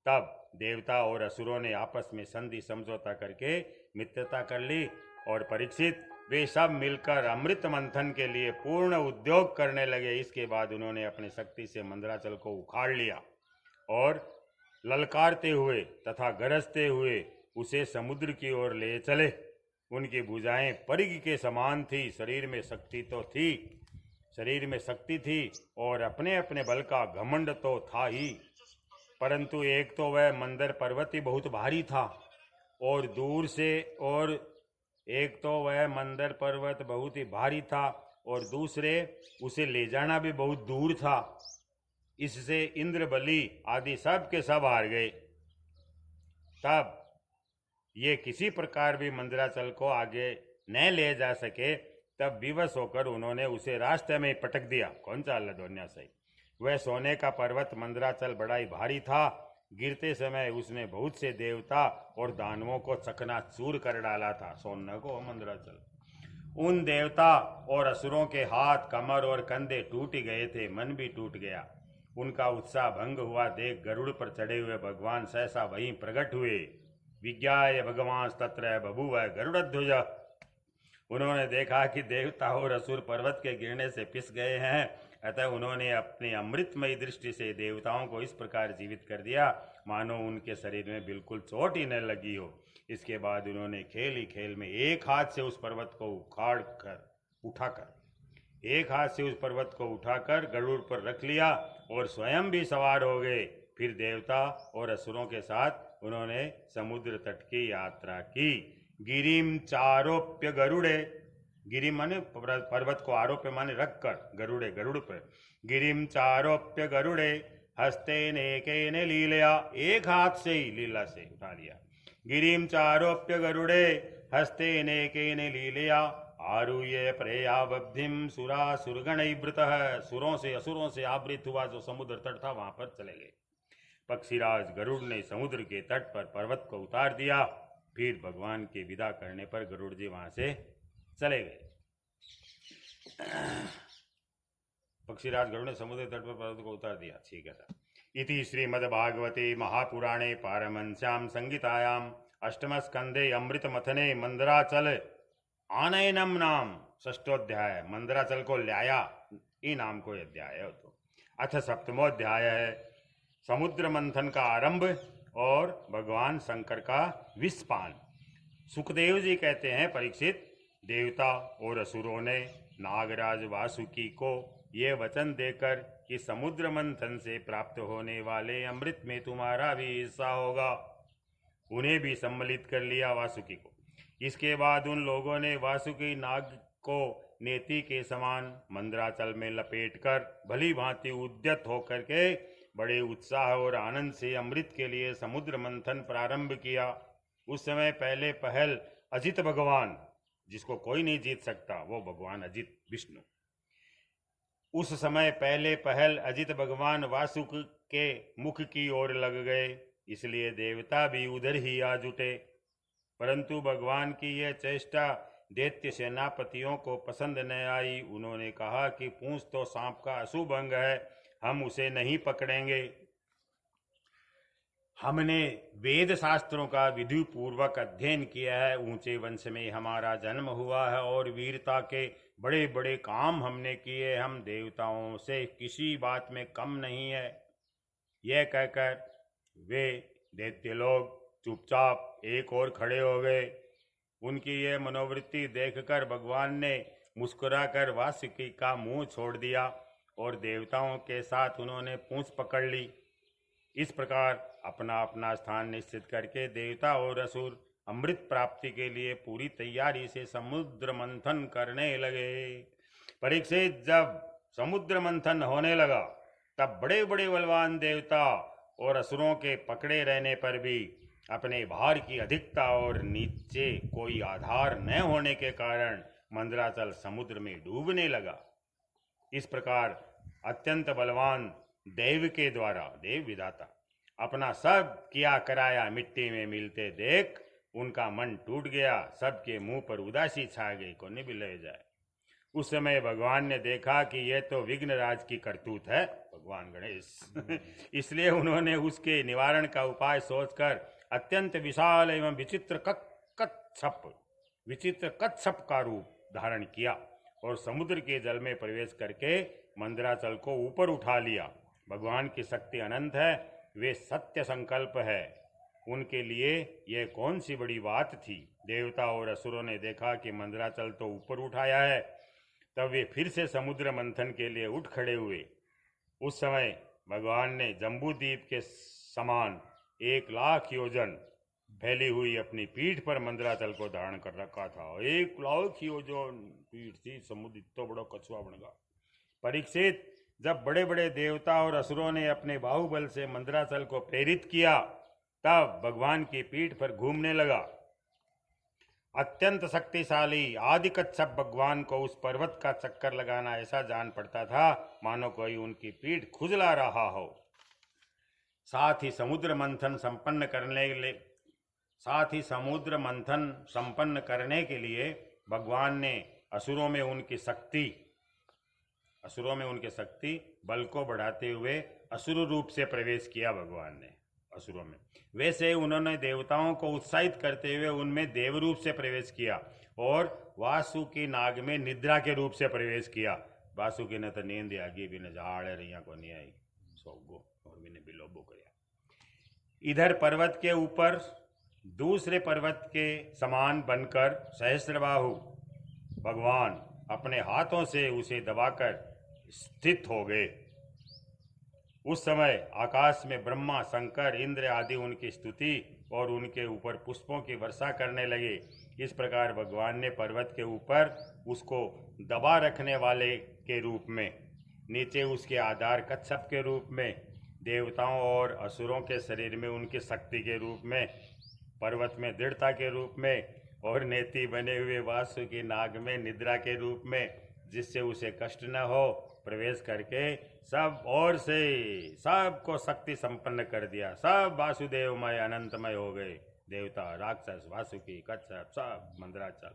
तब देवता और असुरों ने आपस में संधि समझौता करके मित्रता कर ली। और परीक्षित, वे सब मिलकर अमृत मंथन के लिए पूर्ण उद्योग करने लगे। इसके बाद उन्होंने अपनी शक्ति से मंदराचल को उखाड़ लिया और ललकारते हुए तथा गरजते हुए उसे समुद्र की ओर ले चले। उनकी भुजाएं परिघ के समान थी। शरीर में शक्ति थी और अपने अपने बल का घमंड तो था ही, परंतु एक तो वह मंदर पर्वत ही बहुत भारी था और दूर से और एक तो वह मंदर पर्वत बहुत ही भारी था और दूसरे उसे ले जाना भी बहुत दूर था। इससे इंद्र बलि आदि सब के सब हार गए। तब ये किसी प्रकार भी मंदराचल को आगे न ले जा सके, तब विवश होकर उन्होंने उसे रास्ते में पटक दिया। कौन सा लदोन्या सही। वह सोने का पर्वत मंदराचल बड़ा ही भारी था। गिरते समय उसने बहुत से देवता और दानवों को चकनाचूर कर डाला था। सोने को मंदराचल, उन देवता और असुरों के हाथ, कमर और कंधे टूट गए थे, मन भी टूट गया। उनका उत्साह भंग हुआ देख गरुड़ पर चढ़े हुए भगवान सहसा वहीं प्रकट हुए। विज्ञाय भगवान तत्र बभूव गरुड़ध्वज। उन्होंने देखा कि देवता और असुर पर्वत के गिरने से पिस गए हैं, अतः उन्होंने अपनी अमृतमयी दृष्टि से देवताओं को इस प्रकार जीवित कर दिया मानो उनके शरीर में बिल्कुल चोट ही न लगी हो। इसके बाद उन्होंने खेल ही खेल में एक हाथ से उस पर्वत को उठाकर गरुड़ पर रख लिया और स्वयं भी सवार हो गए। फिर देवता और असुरों के साथ उन्होंने समुद्र तट की यात्रा की। गिरिम चारोप्य गरुड़े, गिरि माने पर्वत को, आरोप्य माने रखकर, गरुड़े गरुड़ पर। गिरिम चारोप्य गरुड़े हस्ते नेके लीलया, एक हाथ से ही लीला से उठा लिया। गिरिम चारोप्य गरुड़े हस्ते नेके लीलया आरुह्य प्रेयावब्धिम सुरा सुरगणैवृतः। सुरों से असुरों से आवृत हुआ जो समुद्र तट था वहां पर चले गए। पक्षीराज गरुड़ ने समुद्र के तट पर पर्वत को उतार दिया। फिर भगवान के विदा करने पर गरुड़ जी वहां से चले गए। पक्षीराज गरुड़ ने समुद्र तट पर पर्वत को उतार दिया। ठीक है सर। इति श्रीमद्भागवते महापुराणे पारमहंस्यां संहितायां अष्टम स्कंदे अमृत मथने मंदराचल आनयनम नाम षष्ठोध्याय। मंदराचल को लाया, ई नाम को अध्याय है। तो अथ सप्तमोध्याय है समुद्र मंथन का आरंभ और भगवान शंकर का विषपान। सुखदेव जी कहते हैं, परीक्षित, देवता और असुरों ने नागराज वासुकी को ये वचन देकर कि समुद्र मंथन से प्राप्त होने वाले अमृत में तुम्हारा भी हिस्सा होगा, उन्हें भी सम्मिलित कर लिया, वासुकी को। इसके बाद उन लोगों ने वासुकी नाग को नेति के समान मंदराचल में लपेटकर भली भांति उद्यत होकर के बड़े उत्साह और आनंद से अमृत के लिए समुद्र मंथन प्रारंभ किया। उस समय पहले पहल अजित भगवान, जिसको कोई नहीं जीत सकता, वो भगवान अजित विष्णु, उस समय पहले पहल अजित भगवान वासुक के मुख की ओर लग गए, इसलिए देवता भी उधर ही आ जुटे। परंतु भगवान की यह चेष्टा दैत्य सेनापतियों को पसंद न आई। उन्होंने कहा कि पूंछ तो सांप का अशुभ अंग है, हम उसे नहीं पकड़ेंगे। हमने वेद शास्त्रों का विधि पूर्वक अध्ययन किया है, ऊंचे वंश में हमारा जन्म हुआ है और वीरता के बड़े बड़े काम हमने किए, हम देवताओं से किसी बात में कम नहीं है। यह कहकर वे दैत्य लोग चुपचाप एक और खड़े हो गए। उनकी यह मनोवृत्ति देखकर भगवान ने मुस्कुराकर वासुकी का मुंह छोड़ दिया और देवताओं के साथ उन्होंने पूंछ पकड़ ली। इस प्रकार अपना अपना स्थान निश्चित करके देवता और असुर अमृत प्राप्ति के लिए पूरी तैयारी से समुद्र मंथन करने लगे। परीक्षित, जब समुद्र मंथन होने लगा तब बड़े बड़े बलवान देवता और असुरों के पकड़े रहने पर भी अपने भार की अधिकता और नीचे कोई आधार न होने के कारण मंदराचल समुद्र में डूबने लगा। इस प्रकार अत्यंत बलवान देव के द्वारा, देव विधाता, अपना सब किया कराया मिट्टी में मिलते देख उनका मन टूट गया। सबके मुंह पर उदासी छा गई, कोने भी ले जाए। उस समय भगवान ने देखा कि यह तो विघ्नराज की करतूत है, भगवान गणेश इसलिए उन्होंने उसके निवारण का उपाय सोचकर अत्यंत विशाल एवं विचित्र कच्छप का रूप धारण किया और समुद्र के जल में प्रवेश करके मंदराचल को ऊपर उठा लिया। भगवान की शक्ति अनंत है, वे सत्य संकल्प है, उनके लिए यह कौन सी बड़ी बात थी। देवता और असुरों ने देखा कि मंदराचल तो ऊपर उठाया है, तब वे फिर से समुद्र मंथन के लिए उठ खड़े हुए। उस समय भगवान ने जम्बू द्वीप के समान 1,00,000 योजन फैली हुई अपनी पीठ पर मंदराचल को धारण कर रखा था। एक लाख ही वो जो पीठ थी, समुद्र इतना बड़ा कछुआ बन गया। परीक्षित, जब बड़े बड़े देवता और असुरों ने अपने बाहुबल से मंदराचल को प्रेरित किया, तब भगवान की पीठ पर घूमने लगा। अत्यंत शक्तिशाली आदि कच्छप भगवान को उस पर्वत का चक्कर लगाना ऐसा जान पड़ता था मानो कोई उनकी पीठ खुजला रहा हो। साथ ही समुद्र मंथन संपन्न करने के लिए भगवान ने असुरों में उनकी शक्ति बल को बढ़ाते हुए असुर रूप से प्रवेश किया। भगवान ने असुरों में, वैसे उन्होंने देवताओं को उत्साहित करते हुए उनमें देव रूप से प्रवेश किया और वासुकी नाग में निद्रा के रूप से प्रवेश किया। वासुकी ने तो नींद आगी भी न झाड़े रैया को नहीं आई, सोगो और भी ने बिलोबो किया। इधर पर्वत के ऊपर दूसरे पर्वत के समान बनकर सहस्त्रबाहु भगवान अपने हाथों से उसे दबाकर स्थित हो गए। उस समय आकाश में ब्रह्मा, शंकर, इंद्र आदि उनकी स्तुति और उनके ऊपर पुष्पों की वर्षा करने लगे। इस प्रकार भगवान ने पर्वत के ऊपर उसको दबा रखने वाले के रूप में, नीचे उसके आधार कच्छप के रूप में, देवताओं और असुरों के शरीर में उनकी शक्ति के रूप में, पर्वत में दृढ़ता के रूप में और नेति बने हुए वासुकी नाग में निद्रा के रूप में, जिससे उसे कष्ट न हो, प्रवेश करके सब ओर से सबको शक्ति संपन्न कर दिया। सब वासुदेवमय अनंतमय हो गए। देवता, राक्षस, वासुकी, कच्छप, सब मंदराचल।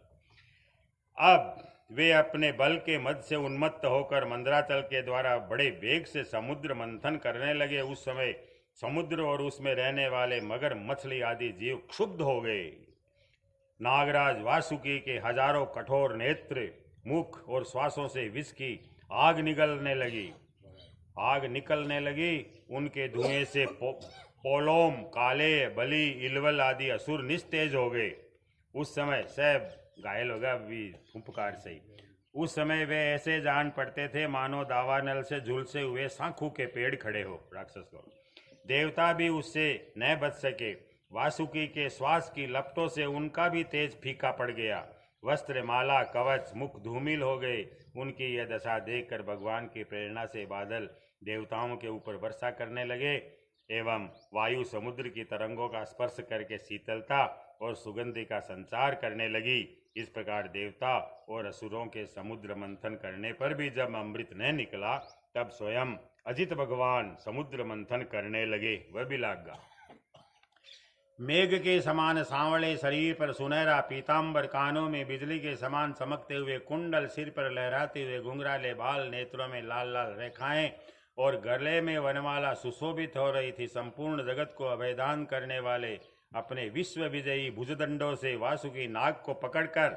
अब वे अपने बल के मद से उन्मत्त होकर मंदराचल के द्वारा बड़े वेग से समुद्र मंथन करने लगे। उस समय समुद्र और उसमें रहने वाले मगर, मछली आदि जीव क्षुब्ध हो गए। नागराज वासुकी के हजारों कठोर नेत्र, मुख और श्वासों से विष की आग निकलने लगी। उनके धुएं से पोलोम, काले, बलि, इलवल आदि असुर निस्तेज हो गए। उस समय सब घायल हो गया फुंफकार से ही। उस समय वे ऐसे जान पड़ते थे मानो दावानल से झुलसे हुए सांखू के पेड़ खड़े हो। राक्षस लोग, देवता भी उससे न बच सके। वासुकी के श्वास की लपटों से उनका भी तेज फीका पड़ गया। वस्त्र, माला, कवच, मुख धूमिल हो गए। उनकी यह दशा देखकर भगवान की प्रेरणा से बादल देवताओं के ऊपर वर्षा करने लगे एवं वायु समुद्र की तरंगों का स्पर्श करके शीतलता और सुगंधि का संचार करने लगी। इस प्रकार देवता और असुरों के समुद्र मंथन करने पर भी जब अमृत न निकला, तब स्वयं अजित भगवान समुद्र मंथन करने लगे। वह भी लाग गया। मेघ के समान सांवले शरीर पर सुनहरा पीतांबर, कानों में बिजली के समान चमकते हुए कुंडल, सिर पर लहराते हुए घुंघराले बाल, नेत्रों में लाल लाल रेखाएं और गले में वनमाला सुशोभित हो रही थी। संपूर्ण जगत को अभयदान करने वाले अपने विश्व विजयी भुजदंडों से वासुकी नाग को पकड़कर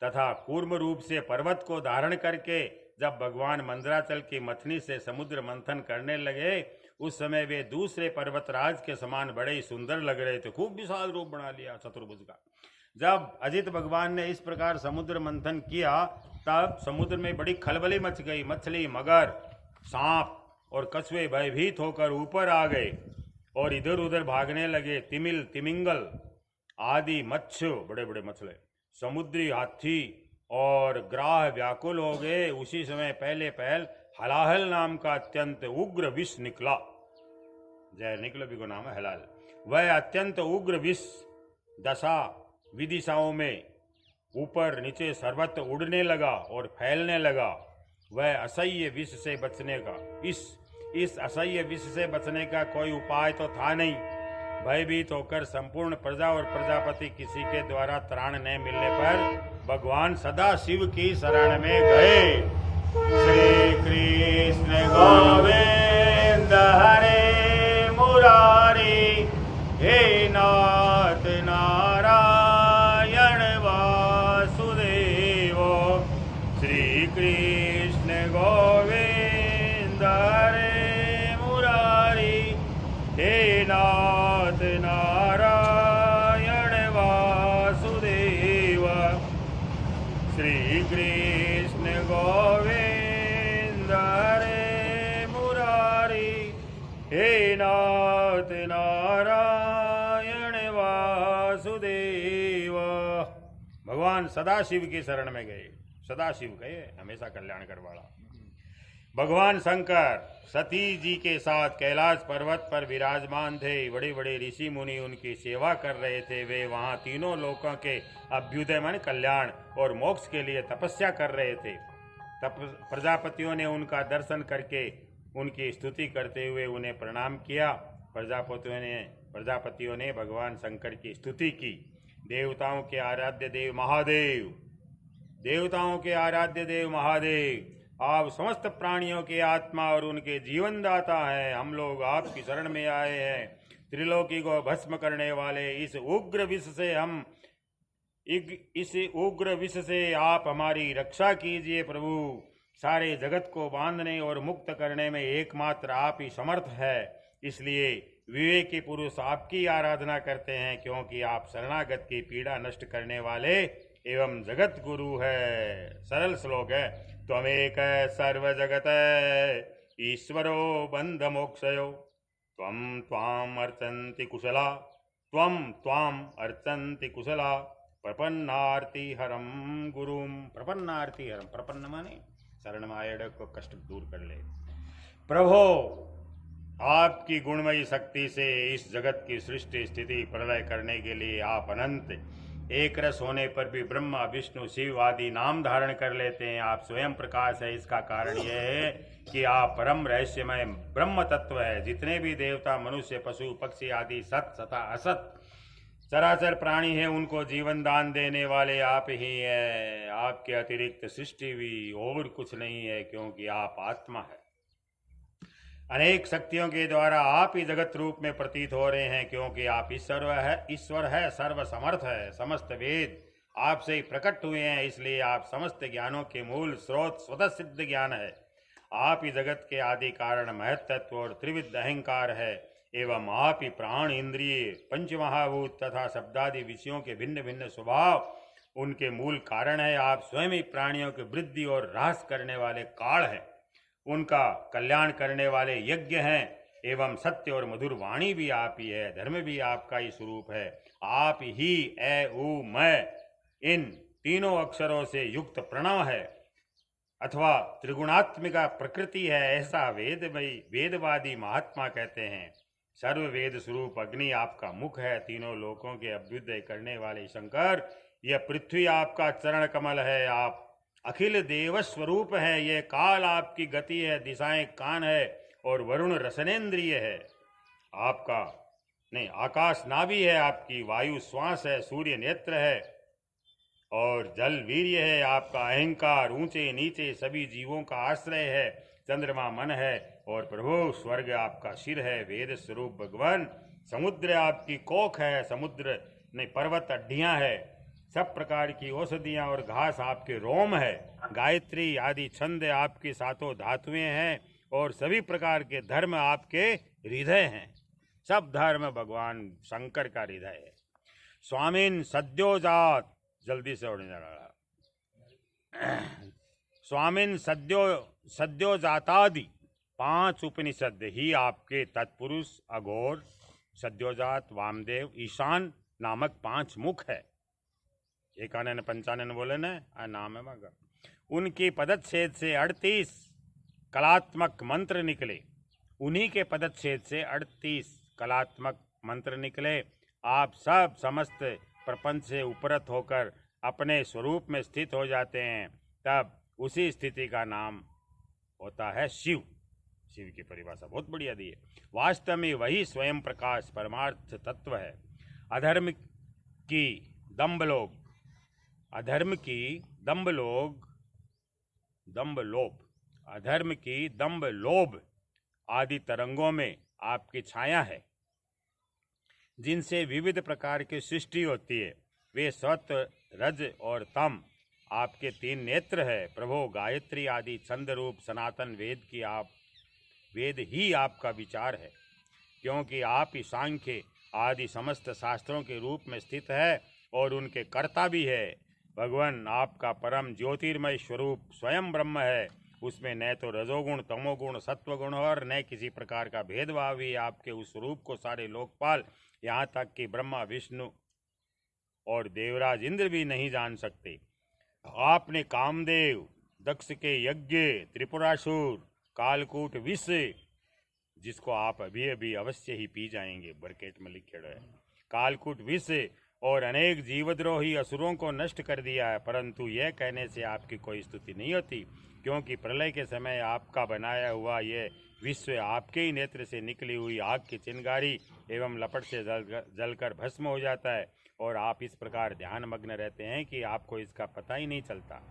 तथा कूर्म रूप से पर्वत को धारण करके जब भगवान मंदराचल की मथनी से समुद्र मंथन करने लगे, उस समय वे दूसरे पर्वतराज के समान बड़े ही सुंदर लग रहे थे। खूब विशाल रूप बना लिया चतुर्भुज का। जब अजित भगवान ने इस प्रकार समुद्र मंथन किया, तब समुद्र में बड़ी खलबली मच गई। मछली, मगर, सांप और कछुए भयभीत होकर ऊपर आ गए और इधर उधर भागने लगे। तिमिल, तिमिंगल आदि मत्स्य, बड़े बड़े मछले, समुद्री हाथी और ग्राह व्याकुल हो गए। उसी समय पहले पहल हलाहल नाम का अत्यंत उग्र विष निकला। जय निकलो भी को नाम है हलाल। वह अत्यंत उग्र विष दशा विदिशाओं में ऊपर नीचे सर्वत्र उड़ने लगा और फैलने लगा। वह असह्य विष से बचने का इस असह्य विष से बचने का कोई उपाय तो था नहीं। भयभीत होकर संपूर्ण प्रजा और प्रजापति किसी के द्वारा त्राण न मिलने पर भगवान सदा शिव की शरण में गए। श्री कृष्ण गोविंद हरे मुरारी, हे नाथ नारायण वासुदेव। श्री कृष्ण गोविंद हरे मुरारी, हे नाथ नारायण वासुदेव। श्री कृष्ण गोविंद हरे मुरारी, हे नाथ नारायण वासुदेव। वासुदेव। भगवान सदाशिव की शरण में गए। सदाशिव गए हमेशा कल्याण कर वाला। भगवान शंकर सती जी के साथ कैलाश पर्वत पर विराजमान थे। बड़े बड़े ऋषि मुनि उनकी सेवा कर रहे थे। वे वहाँ तीनों लोकों के अभ्युदय मन कल्याण और मोक्ष के लिए तपस्या कर रहे थे। प्रजापतियों ने उनका दर्शन करके उनकी स्तुति करते हुए उन्हें प्रणाम किया। प्रजापतियों ने भगवान शंकर की स्तुति की। देवताओं के आराध्य देव महादेव, देवताओं के आराध्य देव महादेव, आप समस्त प्राणियों के आत्मा और उनके जीवन दाता हैं। हम लोग आपकी शरण में आए हैं। त्रिलोकी को भस्म करने वाले इस उग्र विष से आप हमारी रक्षा कीजिए प्रभु। सारे जगत को बांधने और मुक्त करने में एकमात्र आप ही समर्थ है। इसलिए विवेकी पुरुष आपकी आराधना करते हैं, क्योंकि आप शरणागत की पीड़ा नष्ट करने वाले एवं जगत गुरु है। सरल श्लोक है। त्वमेक सर्व जगत ईश्वरो बंध मोक्षयो त्वं त्वाम अर्चन्ति कुशला त्वं त्वाम अर्चन्ति कुशला प्रपन्नार्ति हरम गुरुम। प्रपन्नार्ति हरम, प्रपन्न माने शरण मायड़ को कष्ट दूर कर ले। प्रभो आपकी गुणमयी शक्ति से इस जगत की सृष्टि स्थिति प्रलय करने के लिए आप अनंत एक रस होने पर भी ब्रह्मा विष्णु शिव आदि नाम धारण कर लेते हैं। आप स्वयं प्रकाश है। इसका कारण यह है कि आप परम रहस्यमय ब्रह्म तत्व है। जितने भी देवता मनुष्य पशु पक्षी आदि सत तथा असत चराचर प्राणी है, उनको जीवन दान देने वाले आप ही है। आपके अतिरिक्त सृष्टि भी और कुछ नहीं है, क्योंकि आप आत्मा है। अनेक शक्तियों के द्वारा आप ही जगत रूप में प्रतीत हो रहे हैं, क्योंकि आप ईश्वर है, सर्व समर्थ है। समस्त वेद आपसे ही प्रकट हुए हैं, इसलिए आप समस्त ज्ञानों के मूल स्रोत स्वतः सिद्ध ज्ञान है। आप ही जगत के आदि कारण महत्त्व और त्रिविध अहंकार है, एवं आप ही प्राण इंद्रिय पंचमहाभूत तथा शब्दादि विषयों के भिन्न भिन्न स्वभाव उनके मूल कारण है। आप स्वयं ही प्राणियों की वृद्धि और ह्रास करने वाले काल हैं, उनका कल्याण करने वाले यज्ञ हैं, एवं सत्य और मधुर वाणी भी आप ही है। धर्म भी आपका ही स्वरूप है। आप ही ए उ मैं इन तीनों अक्षरों से युक्त प्रणव है, अथवा त्रिगुणात्मिका प्रकृति है, ऐसा वेदवादी महात्मा कहते हैं। सर्व वेद स्वरूप अग्नि आपका मुख है। तीनों लोकों के अभ्युदय करने वाले शंकर, यह पृथ्वी आपका चरण कमल है। आप अखिल देव स्वरूप है। यह काल आपकी गति है, दिशाएं कान है और वरुण रसनेन्द्रिय है। आपका नहीं आकाश नाभि है, आपकी वायु श्वास है, सूर्य नेत्र है और जल वीर्य है। आपका अहंकार ऊंचे नीचे सभी जीवों का आश्रय है। चंद्रमा मन है और प्रभु स्वर्ग आपका सिर है। वेद स्वरूप भगवान समुद्र आपकी कोख है। समुद्र नहीं पर्वत अड्डियां है। सब प्रकार की औषधियां और घास आपके रोम है। गायत्री आदि छंद आपकी सातों धातुएं हैं और सभी प्रकार के धर्म आपके हृदय हैं। सब धर्म भगवान शंकर का हृदय है। स्वामीन सद्योजात, जल्दी से उड़ने लगा। स्वामीन सद्योजातादि 5 उपनिषद ही आपके तत्पुरुष अघोर सद्योजात वामदेव ईशान नामक 5 मुख है। 51 55 बोले न नाम है मगर उनकी पदच्छेद से 38 कलात्मक मंत्र निकले। उन्हीं के पदच्छेद से 38 कलात्मक मंत्र निकले। आप सब समस्त प्रपंच से उपरत होकर अपने स्वरूप में स्थित हो जाते हैं। तब उसी स्थिति का नाम होता है शिव। शिव की परिभाषा बहुत बढ़िया दी है। वास्तव में वही स्वयं प्रकाश परमार्थ तत्व है। अधर्म की दंभ लोभ आदि तरंगों में आपकी छाया है, जिनसे विविध प्रकार की सृष्टि होती है। वे सत्व रज और तम आपके 3 नेत्र है। प्रभो गायत्री आदि छंद रूप सनातन वेद ही आपका विचार है, क्योंकि आप ही सांख्य आदि समस्त शास्त्रों के रूप में स्थित है और उनके कर्ता भी है। भगवान आपका परम ज्योतिर्मय स्वरूप स्वयं ब्रह्म है। उसमें न तो रजोगुण तमोगुण सत्वगुण और न किसी प्रकार का भेदभाव ही। आपके उस स्वरूप को सारे लोकपाल यहाँ तक कि ब्रह्मा विष्णु और देवराज इंद्र भी नहीं जान सकते। आपने कामदेव, दक्ष के यज्ञ, त्रिपुरासुर, कालकूट विष, जिसको आप अभी अभी अवश्य ही पी जाएंगे, ब्रैकेट में लिखे है, कालकूट विष और अनेक जीवद्रोही असुरों को नष्ट कर दिया है, परंतु यह कहने से आपकी कोई स्तुति नहीं होती, क्योंकि प्रलय के समय आपका बनाया हुआ यह विश्व आपके ही नेत्र से निकली हुई आग की चिंगारी एवं लपट से जलकर भस्म हो जाता है, और आप इस प्रकार ध्यान मग्न रहते हैं कि आपको इसका पता ही नहीं चलता।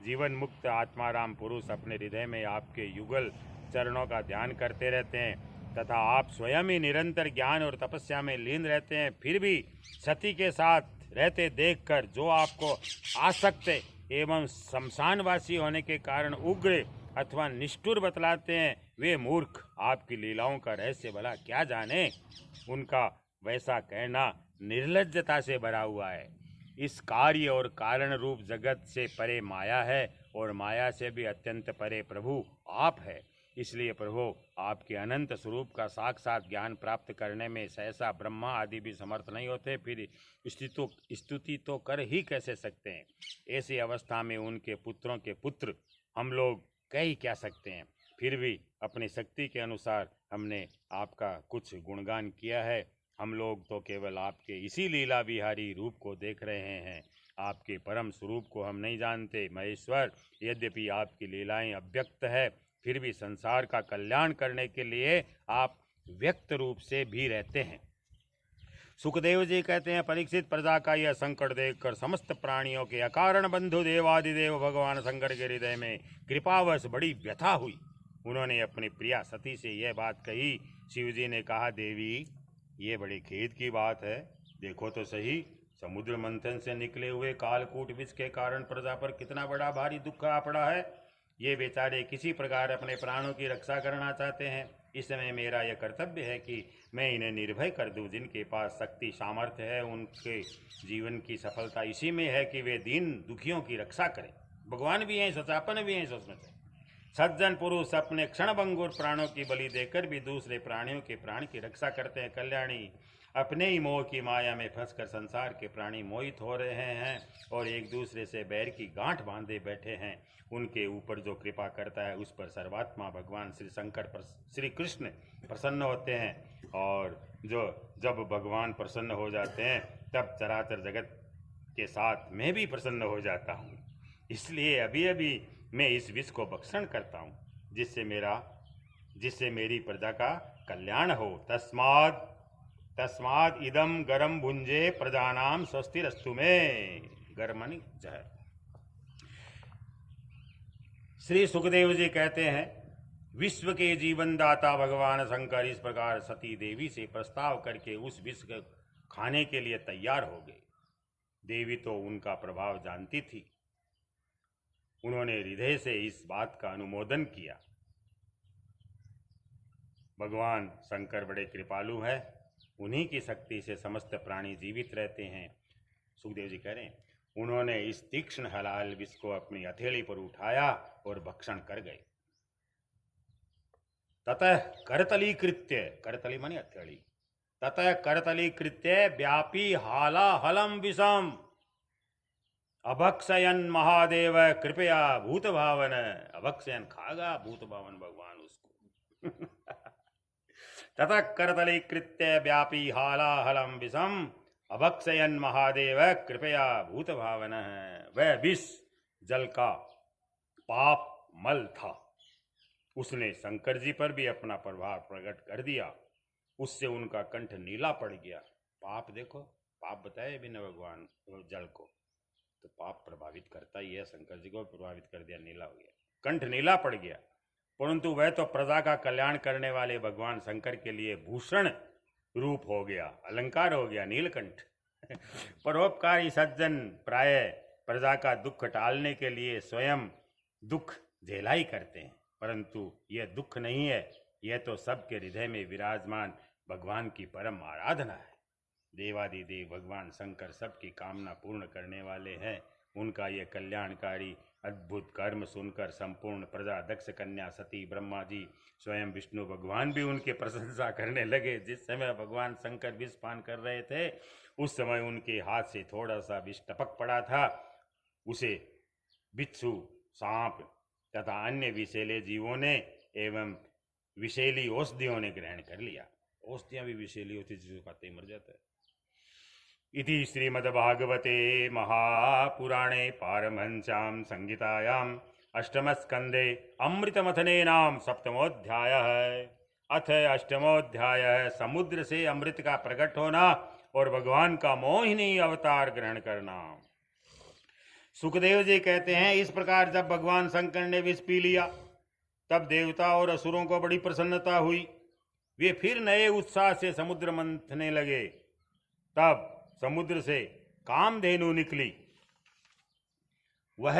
जीवन मुक्त आत्माराम पुरुष अपने हृदय में आपके युगल चरणों का ध्यान करते रहते हैं तथा आप स्वयं ही निरंतर ज्ञान और तपस्या में लीन रहते हैं। फिर भी सती के साथ रहते देखकर जो आपको आसक्त एवं शमशानवासी होने के कारण उग्र अथवा निष्ठुर बतलाते हैं, वे मूर्ख आपकी लीलाओं का रहस्य भला क्या जाने। उनका वैसा कहना निर्लज्जता से भरा हुआ है। इस कार्य और कारण रूप जगत से परे माया है और माया से भी अत्यंत परे प्रभु आप है। इसलिए प्रभु आपके अनंत स्वरूप का साक्षात ज्ञान प्राप्त करने में सहसा ब्रह्मा आदि भी समर्थ नहीं होते, फिर स्तुति तो कर ही कैसे सकते हैं। ऐसी अवस्था में उनके पुत्रों के पुत्र हम लोग कह ही क्या सकते हैं। फिर भी अपनी शक्ति के अनुसार हमने आपका कुछ गुणगान किया है। हम लोग तो केवल आपके इसी लीला विहारी रूप को देख रहे हैं, आपके परम स्वरूप को हम नहीं जानते। महेश्वर, यद्यपि आपकी लीलाएं अव्यक्त है, फिर भी संसार का कल्याण करने के लिए आप व्यक्त रूप से भी रहते हैं। सुखदेव जी कहते हैं, परीक्षित, प्रजा का यह संकट देखकर समस्त प्राणियों के अकारण बंधु देवादिदेव भगवान शंकर के हृदय में कृपावश बड़ी व्यथा हुई। उन्होंने अपनी प्रिया सती से यह बात कही। शिव जी ने कहा, देवी, ये बड़ी खेद की बात है। देखो तो सही, समुद्र मंथन से निकले हुए कालकूट विष के कारण प्रजा पर कितना बड़ा भारी दुख आ पड़ा है। ये बेचारे किसी प्रकार अपने प्राणों की रक्षा करना चाहते हैं। इस समय मेरा यह कर्तव्य है कि मैं इन्हें निर्भय कर दूं। जिनके पास शक्ति सामर्थ्य है, उनके जीवन की सफलता इसी में है कि वे दीन दुखियों की रक्षा करें। भगवान भी हैं, सचापन भी हैं सोचना चाहिए। सज्जन पुरुष अपने क्षणभंगुर प्राणों की बलि देकर भी दूसरे प्राणियों के प्राण की रक्षा करते हैं। कल्याणी, अपने ही मोह की माया में फंसकर संसार के प्राणी मोहित हो रहे हैं और एक दूसरे से बैर की गांठ बांधे बैठे हैं। उनके ऊपर जो कृपा करता है उस पर सर्वात्मा भगवान श्री शंकर श्री कृष्ण प्रसन्न होते हैं, और जब भगवान प्रसन्न हो जाते हैं तब चराचर जगत के साथ मैं भी प्रसन्न हो जाता हूँ। इसलिए अभी अभी मैं इस विष को भक्षण करता हूँ, जिससे मेरी प्रजा का कल्याण हो। तस्माद इदम गरम भुंजे प्रजानाम स्वस्तिरस्तु में। गरमनी जहर। श्री सुखदेव जी कहते हैं, विश्व के जीवन दाता भगवान शंकर इस प्रकार सती देवी से प्रस्ताव करके उस विष को खाने के लिए तैयार हो गए। देवी तो उनका प्रभाव जानती थी। उन्होंने हृदय से इस बात का अनुमोदन किया। भगवान शंकर बड़े कृपालु हैं, उन्हीं की शक्ति से समस्त प्राणी जीवित रहते हैं। सुखदेव जी कह रहे हैं, उन्होंने इस तीक्ष्ण हलाल विष को अपनी हथेली पर उठाया और भक्षण कर गए। ततः करतलीकृत्य, करतली मानी हथेली, ततः करतलीकृत्य व्यापी हाला हलम विषम अभक्षयन महादेव कृपया भूत भावन। अभक्षयन खागा भूत भावन भगवान उसको। ततः करतलीकृत्य व्यापी हाला हलम विषम अभक्षयन महादेव कृपया भूत भावन। वह विष जल का पाप मल था। उसने शंकर जी पर भी अपना प्रभाव प्रकट कर दिया। उससे उनका कंठ नीला पड़ गया। पाप देखो, पाप बताए बिना भगवान जल को, तो पाप प्रभावित करता ही है। शंकर जी को प्रभावित कर दिया, नीला हो गया, कंठ नीला पड़ गया। परंतु वह तो प्रजा का कल्याण करने वाले भगवान शंकर के लिए भूषण रूप हो गया, अलंकार हो गया नीलकंठ। परोपकारी सज्जन प्राय प्रजा का दुख टालने के लिए स्वयं दुख झेला ही करते हैं, परंतु यह दुख नहीं है, यह तो सबके हृदय में विराजमान भगवान की परम आराधना है। देवादिदेव भगवान शंकर सबकी कामना पूर्ण करने वाले हैं। उनका ये कल्याणकारी अद्भुत कर्म सुनकर संपूर्ण प्रजा, दक्ष कन्या, सती, ब्रह्मा जी, स्वयं विष्णु भगवान भी उनके प्रशंसा करने लगे। जिस समय भगवान शंकर विष पान कर रहे थे उस समय उनके हाथ से थोड़ा सा विष टपक पड़ा था। उसे बिच्छू, सांप तथा अन्य विषैले जीवों ने एवं विषैली औषधियों ने ग्रहण कर लिया। औषधियां भी विषैली होती, जिसको खाते ही मर जाता है। इति श्रीमद्भागवते महापुराणे पारमहंस्यां संहितायाम् अष्टमस्कन्धे अमृतमथने नाम सप्तमोऽध्यायः। अथ अष्टमोऽध्यायः समुद्र से अमृत का प्रकट होना और भगवान का मोहिनी अवतार ग्रहण करना। सुखदेव जी कहते हैं, इस प्रकार जब भगवान शंकर ने विष पी लिया तब देवता और असुरों को बड़ी प्रसन्नता हुई। वे फिर नए उत्साह से समुद्र मंथने लगे। तब समुद्र से कामधेनु निकली। वह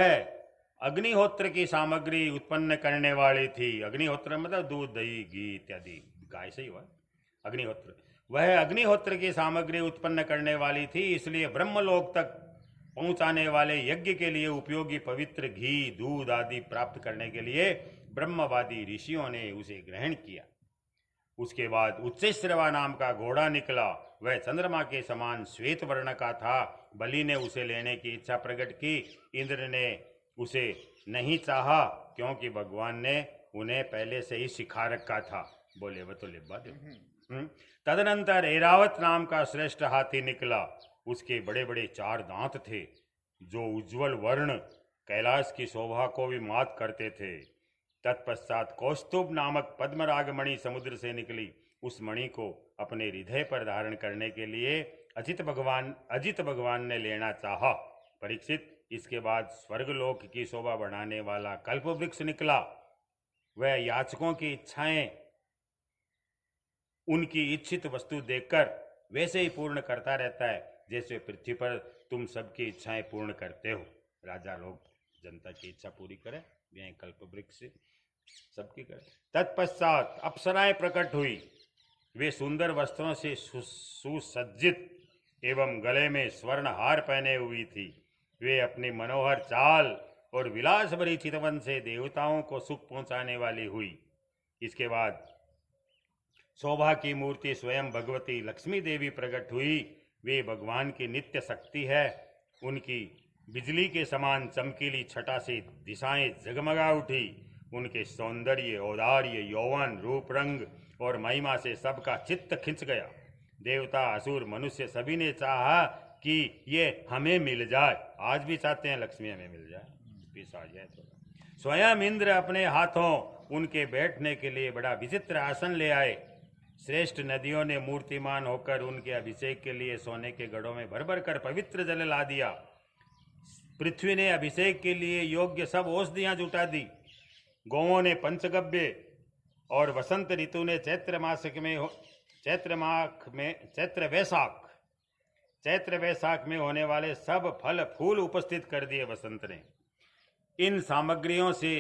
अग्निहोत्र की सामग्री उत्पन्न करने वाली थी। अग्निहोत्र मतलब दूध, दही, घी इत्यादि, गाय से ही हुआ अग्निहोत्र। वह अग्निहोत्र की सामग्री उत्पन्न करने वाली थी, इसलिए ब्रह्मलोक तक पहुंचाने वाले यज्ञ के लिए उपयोगी पवित्र घी, दूध आदि प्राप्त करने के लिए ब्रह्मवादी ऋषियों ने उसे ग्रहण किया। उसके बाद उच्चैश्रवा नाम का घोड़ा निकला। वह चंद्रमा के समान श्वेत वर्ण का था। बलि ने उसे लेने की इच्छा प्रकट की। इंद्र ने उसे नहीं चाहा क्योंकि भगवान ने उन्हें पहले से ही सिखा रखा था। बोले वो तो लिब्बा दे। तदनंतर ऐरावत नाम का श्रेष्ठ हाथी निकला। उसके बड़े बड़े 4 दांत थे जो उज्जवल वर्ण कैलाश की शोभा को भी मात करते थे। तत्पश्चात कौस्तुभ नामक पद्मराग मणि समुद्र से निकली। उस मणि को अपने हृदय पर धारण करने के लिए अजित भगवान ने लेना चाहा। परीक्षित, इसके बाद स्वर्गलोक की शोभा बढ़ाने वाला कल्प वृक्ष निकला। वह याचकों की इच्छाएं उनकी इच्छित वस्तु देखकर वैसे ही पूर्ण करता रहता है जैसे पृथ्वी पर तुम सबकी इच्छाएं पूर्ण करते हो। राजा लोग जनता की इच्छा पूरी करें, यह कल्प वृक्ष सबकी करे। तत्पश्चात अप्सराएं प्रकट हुई। वे सुंदर वस्त्रों से सुसज्जित एवं गले में स्वर्ण हार पहने हुई थी। वे अपनी मनोहर चाल और विलास भरी चितवन से देवताओं को सुख पहुंचाने वाली हुई। इसके बाद शोभा की मूर्ति स्वयं भगवती लक्ष्मी देवी प्रकट हुई। वे भगवान की नित्य शक्ति है। उनकी बिजली के समान चमकीली छटा से दिशाएं जगमगा उठी। उनके सौंदर्य, औदार्य, यौवन, रूप, रंग और महिमा से सबका चित्त खिंच गया। देवता, असुर, मनुष्य सभी ने चाहा कि ये हमें मिल जाए। आज भी चाहते हैं लक्ष्मी हमें मिल जाए, पीस आ जाए थोड़ा। स्वयं इंद्र अपने हाथों उनके बैठने के लिए बड़ा विचित्र आसन ले आए। श्रेष्ठ नदियों ने मूर्तिमान होकर उनके अभिषेक के लिए सोने के घड़ों में भर भर कर पवित्र जल ला दिया। पृथ्वी ने अभिषेक के लिए योग्य सब औषधियां जुटा दी। गौओं ने पंचगव्य और वसंत ऋतु ने चैत्र वैशाख में होने वाले सब फल फूल उपस्थित कर दिए वसंत ने। इन सामग्रियों से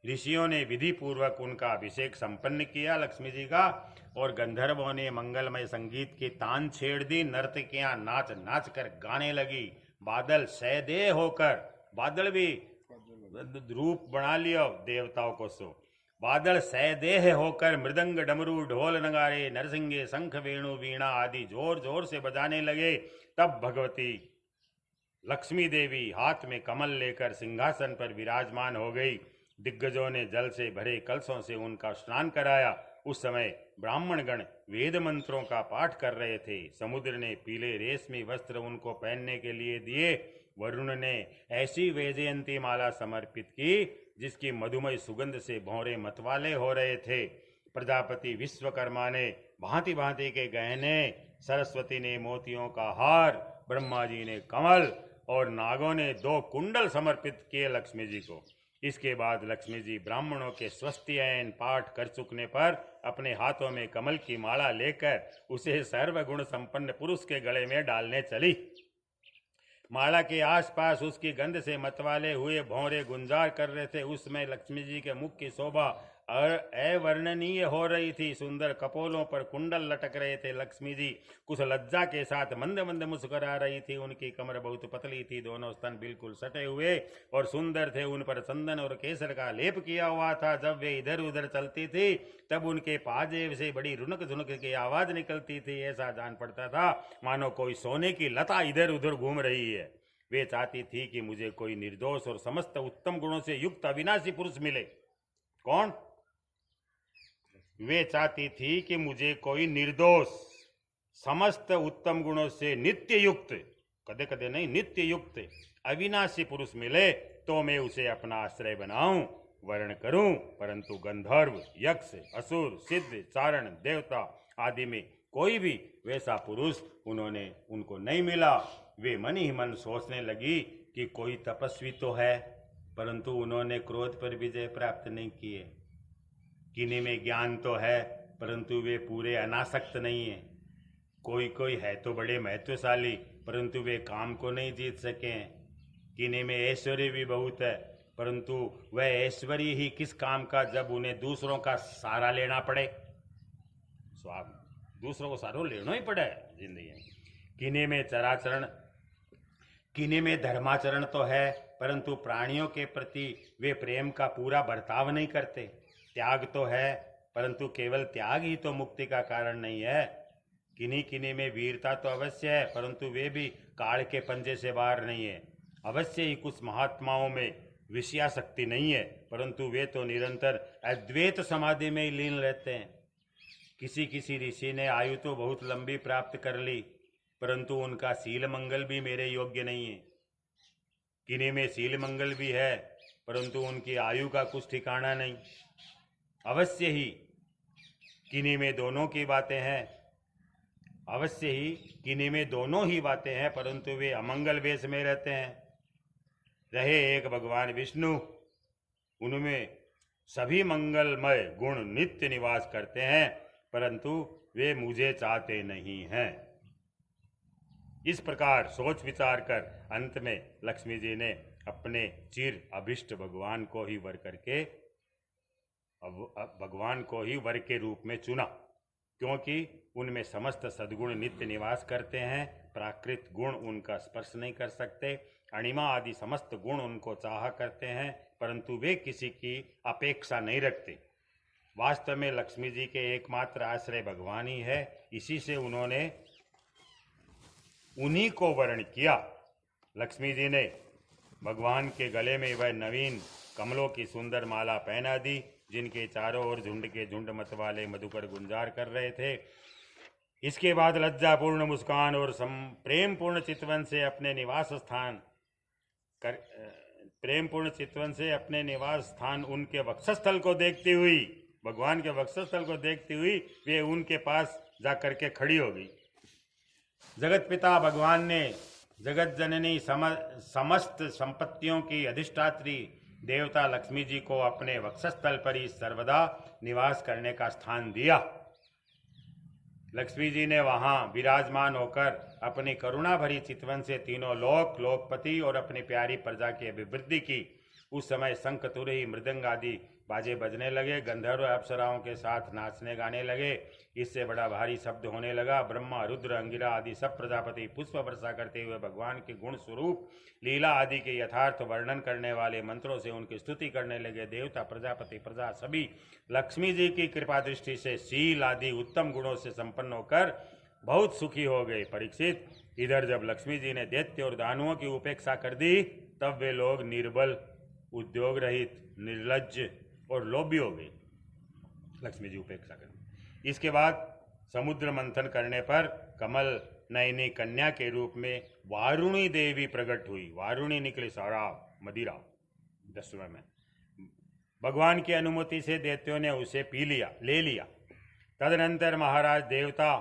ऋषियों ने विधि पूर्वक उनका अभिषेक संपन्न किया लक्ष्मी जी का, और गंधर्वों ने मंगलमय संगीत की तान छेड़ दी। नर्तकियां नाच नाच कर गाने लगी। बादल सहदेह होकर, बादल भी रूप बना लिया देवताओं को सो। बादल सहदेह होकर मृदंग, डमरू, ढोल, नगारे, नरसिंगे, शंख, वेणु, वीणा आदि जोर जोर से बजाने लगे। तब भगवती लक्ष्मी देवी हाथ में कमल लेकर सिंहासन पर विराजमान हो गई। दिग्गजों ने जल से भरे कलशों से उनका स्नान कराया। उस समय ब्राह्मण गण वेद मंत्रों का पाठ कर रहे थे। समुद्र ने पीले रेशमी वस्त्र उनको पहनने के लिए दिए। वरुण ने ऐसी वैजयंती माला समर्पित की जिसकी मधुमय सुगंध से भौरे मतवाले हो रहे थे। प्रजापति विश्वकर्मा ने भांति भांति के गहने, सरस्वती ने मोतियों का हार, ब्रह्मा जी ने कमल और नागों ने 2 कुंडल समर्पित किए लक्ष्मी जी को। इसके बाद लक्ष्मी जी ब्राह्मणों के स्वस्तियन पाठ कर चुकने पर अपने हाथों में कमल की माला लेकर उसे सर्वगुण संपन्न पुरुष के गले में डालने चली। माला के आसपास उसकी गंध से मतवाले हुए भौरे गुंजार कर रहे थे। उस समय लक्ष्मी जी के मुख की शोभा अवर्णनीय हो रही थी। सुंदर कपोलों पर कुंडल लटक रहे थे। लक्ष्मी जी कुछ लज्जा के साथ मंद मंद मुस्कुरा रही थी। उनकी कमर बहुत पतली थी, दोनों स्तन बिल्कुल सटे हुए और सुंदर थे। उन पर चंदन और केसर का लेप किया हुआ था। जब वे इधर उधर चलती थी तब उनके पाजेब से बड़ी रुनक झुनक की आवाज निकलती थी। ऐसा जान पड़ता था मानो कोई सोने की लता इधर उधर घूम रही है। वे चाहती थी कि मुझे कोई निर्दोष और समस्त उत्तम गुणों से युक्त अविनाशी पुरुष मिले। कौन? वे चाहती थी कि मुझे कोई निर्दोष समस्त उत्तम गुणों से नित्य युक्त, कदे कदे नहीं, नित्य युक्त अविनाशी पुरुष मिले तो मैं उसे अपना आश्रय बनाऊं, वर्ण करूं। परंतु गंधर्व, यक्ष, असुर, सिद्ध, चारण, देवता आदि में कोई भी वैसा पुरुष उनको नहीं मिला। वे मन ही मन सोचने लगी कि कोई तपस्वी तो है, परंतु उन्होंने क्रोध पर विजय प्राप्त नहीं किए। किन्हीं में ज्ञान तो है, परंतु वे पूरे अनासक्त नहीं है। कोई है तो बड़े महत्वशाली, परंतु वे काम को नहीं जीत सके। किन्हीं में ऐश्वर्य भी बहुत है, परंतु वह ऐश्वर्य ही किस काम का जब उन्हें दूसरों का सहारा लेना पड़े। स्वाब दूसरों को सहारा लेना ही पड़े जिंदगी में। किन्हीं में धर्माचरण तो है, परंतु प्राणियों के प्रति वे प्रेम का पूरा बर्ताव नहीं करते। त्याग तो है, परंतु केवल त्याग ही तो मुक्ति का कारण नहीं है। किन्हीं में वीरता तो अवश्य है, परंतु वे भी काल के पंजे से बाहर नहीं है। अवश्य ही कुछ महात्माओं में विषयाशक्ति नहीं है, परंतु वे तो निरंतर अद्वैत समाधि में ही लीन रहते हैं। किसी ऋषि ने आयु तो बहुत लंबी प्राप्त कर ली, परंतु उनका शील मंगल भी मेरे योग्य नहीं है। किन्हीं में शील मंगल भी है, परंतु उनकी आयु का कुछ ठिकाना नहीं। अवश्य ही किन्हीं में दोनों की बातें हैं, अवश्य ही किन्हीं में दोनों ही बातें हैं, परंतु वे अमंगल वेश में रहते हैं। रहे एक भगवान विष्णु, उनमें सभी मंगलमय गुण नित्य निवास करते हैं, परंतु वे मुझे चाहते नहीं हैं। इस प्रकार सोच विचार कर अंत में लक्ष्मी जी ने अपने चिर अभिष्ट भगवान को ही वर के रूप में चुना, क्योंकि उनमें समस्त सद्गुण नित्य निवास करते हैं। प्राकृत गुण उनका स्पर्श नहीं कर सकते। अणिमा आदि समस्त गुण उनको चाह करते हैं, परंतु वे किसी की अपेक्षा नहीं रखते। वास्तव में लक्ष्मी जी के एकमात्र आश्रय भगवान ही है। इसी से उन्होंने उन्हीं को वर्ण किया। लक्ष्मी जी ने भगवान के गले में वह नवीन कमलों की सुंदर माला पहना दी, जिनके चारों ओर झुंड के झुंड मत वाले मधुकर गुंजार कर रहे थे। इसके बाद लज्जापूर्ण मुस्कान और प्रेमपूर्ण चितवन से अपने निवास स्थान उनके वक्षस्थल को देखती हुई, भगवान के वक्षस्थल को देखती हुई वे उनके पास जाकर के खड़ी हो गई। जगत पिता भगवान ने जगत जननी समस्त संपत्तियों की अधिष्ठात्री देवता लक्ष्मी जी को अपने वक्षस्थल पर ही सर्वदा निवास करने का स्थान दिया। लक्ष्मी जी ने वहां विराजमान होकर अपनी करुणा भरी चितवन से तीनों लोकपति और अपनी प्यारी प्रजा की अभिवृद्धि की। उस समय शंख, तुरही, मृदंग आदि बाजे बजने लगे। गंधर्व अप्सराओं के साथ नाचने गाने लगे। इससे बड़ा भारी शब्द होने लगा। ब्रह्मा, रुद्र, अंगिरा आदि सब प्रजापति पुष्प वर्षा करते हुए भगवान के गुण स्वरूप लीला आदि के यथार्थ वर्णन करने वाले मंत्रों से उनकी स्तुति करने लगे। देवता, प्रजापति, प्रजा सभी लक्ष्मी जी की कृपा दृष्टि से शील आदि उत्तम गुणों से संपन्न होकर बहुत सुखी हो गए। परीक्षित, इधर जब लक्ष्मी जी ने दैत्य और दानवों की उपेक्षा कर दी, तब वे लोग निर्बल, उद्योग रहित, निर्लज्ज और लोभी हो गए। लक्ष्मी जी उपेक्षा कर। इसके बाद समुद्र मंथन करने पर कमल नयनी कन्या के रूप में वारुणी देवी प्रकट हुई। वारुणी निकली शराब, मदिरा दसवें में। भगवान की अनुमति से दैत्यों ने उसे ले लिया। तदनंतर महाराज देवता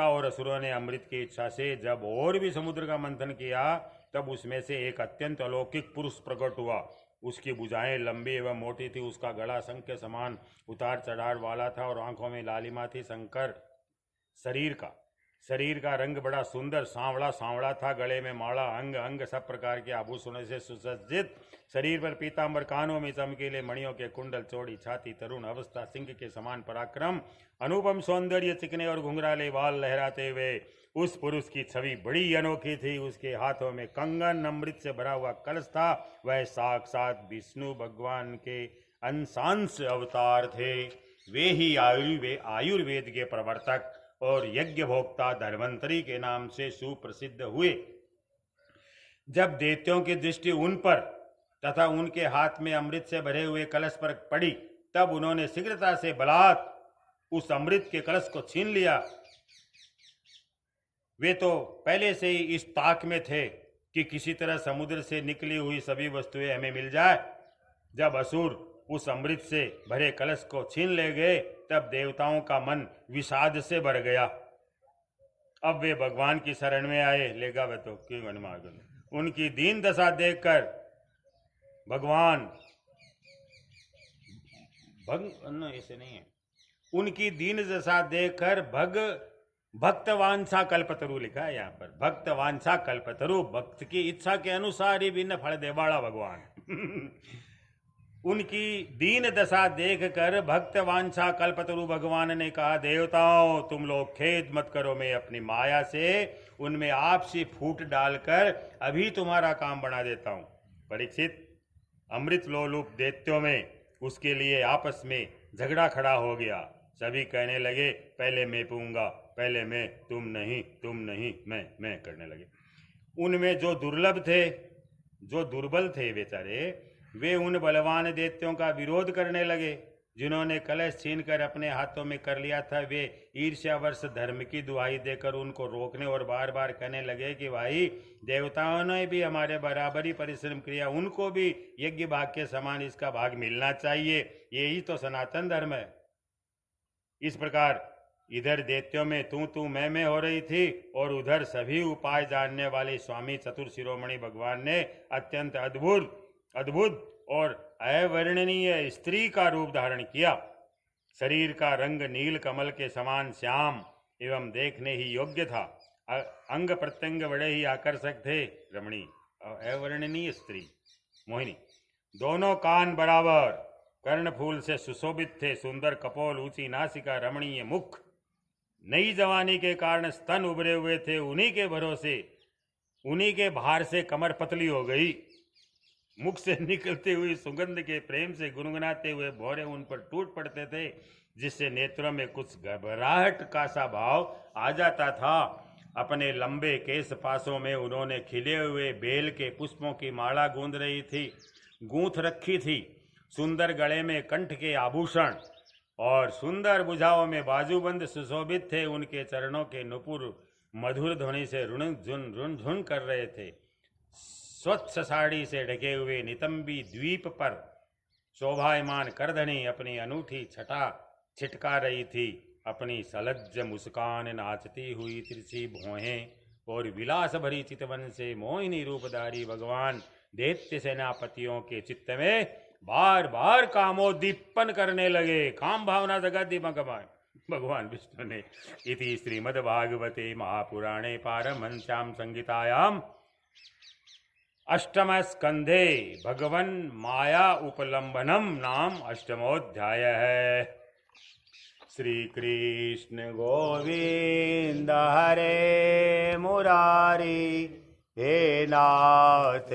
और असुरों ने अमृत की इच्छा से जब और भी समुद्र का मंथन किया, तब उसमें से एक अत्यंत अलौकिक पुरुष प्रकट हुआ। उसकी भुजाएं लंबी एवं मोटी थी, उसका गला शंख के समान उतार चढ़ाव वाला था और आंखों में लालिमा थी। शंकर शरीर का शरीर का रंग बड़ा सुंदर सांवला सांवला था, गले में माला, अंग अंग सब प्रकार के आभूषणों से सुसज्जित, शरीर पर पीतांबर, कानों में चमकीले मणियों के कुंडल, चौड़ी छाती, तरुण अवस्था, सिंह के समान पराक्रम, अनुपम सौंदर्य, चिकने और घुंघराले बाल लहराते हुए उस पुरुष की छवि बड़ी अनोखी थी। उसके हाथों में कंगन, अमृत से भरा हुआ कलश था। वह साक्षात विष्णु भगवान के अंशांश अवतार थे। वे ही आयुर्वेद के प्रवर्तक और यज्ञ भोक्ता धन्वंतरी के नाम से सुप्रसिद्ध हुए। जब दैत्यों की दृष्टि उन पर तथा उनके हाथ में अमृत से भरे हुए कलश पर पड़ी, तब उन्होंने शीघ्रता से बलात् उस अमृत के कलश को छीन लिया। वे तो पहले से ही इस ताक में थे कि किसी तरह समुद्र से निकली हुई सभी वस्तुएं हमें मिल जाए। जब असुर उस अमृत से भरे कलश को छीन ले गए, तब देवताओं का मन विषाद से भर गया। अब वे भगवान की शरण में आए। लेगा वे तो क्यों उनकी दीन दशा देखकर भगवान ऐसे नहीं है, उनकी दीन दशा देखकर भक्तवांछा कल्पतरु लिखा है यहाँ पर, भक्तवांछा कल्पतरु, भक्त की इच्छा के अनुसार ही भिन्न फल देवाड़ा भगवान। उनकी दीन दशा देखकर भक्तवांछा कल्पतरु भगवान ने कहा, देवताओं तुम लोग खेद मत करो, मैं अपनी माया से उनमें आपसी फूट डालकर अभी तुम्हारा काम बना देता हूं। परीक्षित, अमृत लोलुप दैत्यों में उसके लिए आपस में झगड़ा खड़ा हो गया। सभी कहने लगे, पहले मैं पीऊंगा, पहले मैं, तुम नहीं, मैं करने लगे। उनमें जो दुर्लभ थे, जो दुर्बल थे बेचारे, वे उन बलवान दैत्यों का विरोध करने लगे। जिन्होंने कलश छीनकर अपने हाथों में कर लिया था, वे ईर्ष्यावश धर्म की दुहाई देकर उनको रोकने और बार बार कहने लगे कि भाई, देवताओं ने भी हमारे बराबरी परिश्रम किया, उनको भी यज्ञ भाग के समान इसका भाग मिलना चाहिए, यही तो सनातन धर्म है। इस प्रकार इधर दैत्यों में तू मैं हो रही थी, और उधर सभी उपाय जानने वाले स्वामी चतुर शिरोमणि भगवान ने अत्यंत अद्भुत और अवर्णनीय स्त्री का रूप धारण किया। शरीर का रंग नील कमल के समान श्याम एवं देखने ही योग्य था। अंग प्रत्यंग बड़े ही आकर्षक थे। रमणी, अवर्णनीय स्त्री, मोहिनी। दोनों कान बराबर, कर्णफूल से सुशोभित थे। सुंदर कपोल, ऊंची नासिका, रमणीय मुख। नई जवानी के कारण स्तन उभरे हुए थे। उन्हीं के भरोसे, उन्हीं के भार से कमर पतली हो गई। मुख से निकलती हुई सुगंध के प्रेम से गुनगुनाते हुए भौरे उन पर टूट पड़ते थे, जिससे नेत्रों में कुछ घबराहट का सा भाव आ जाता था। अपने लंबे केश पासों में उन्होंने खिले हुए बेल के पुष्पों की माला गूंथ रखी थी। सुंदर गले में कंठ के आभूषण और सुंदर भुजाओं में बाजूबंद सुशोभित थे। उनके चरणों के नुपुर मधुर ध्वनि से रुन कर रहे थे। स्वच्छ साड़ी से ढके हुए नितंबी द्वीप पर शोभायमान करधनी अपनी अनूठी छटा छिटका रही थी। अपनी सलज्ज मुस्कान, नाचती हुई तिरछी भौहें और विलास भरी चितवन से मोहिनी रूपधारी भगवान दैत्य सेनापतियों के चित्त में बार बार कामोद्दीपन करने लगे। काम भावना जगा दी भगवान विष्णु ने। इति श्रीमद्भागवते महापुराणे पारमहंस्यां संहितायां अष्टम स्कंधे भगवन माया उपलंबनम नाम अष्टमोध्याय है। श्री कृष्ण गोविंद हरे मुरारी, हे नाथ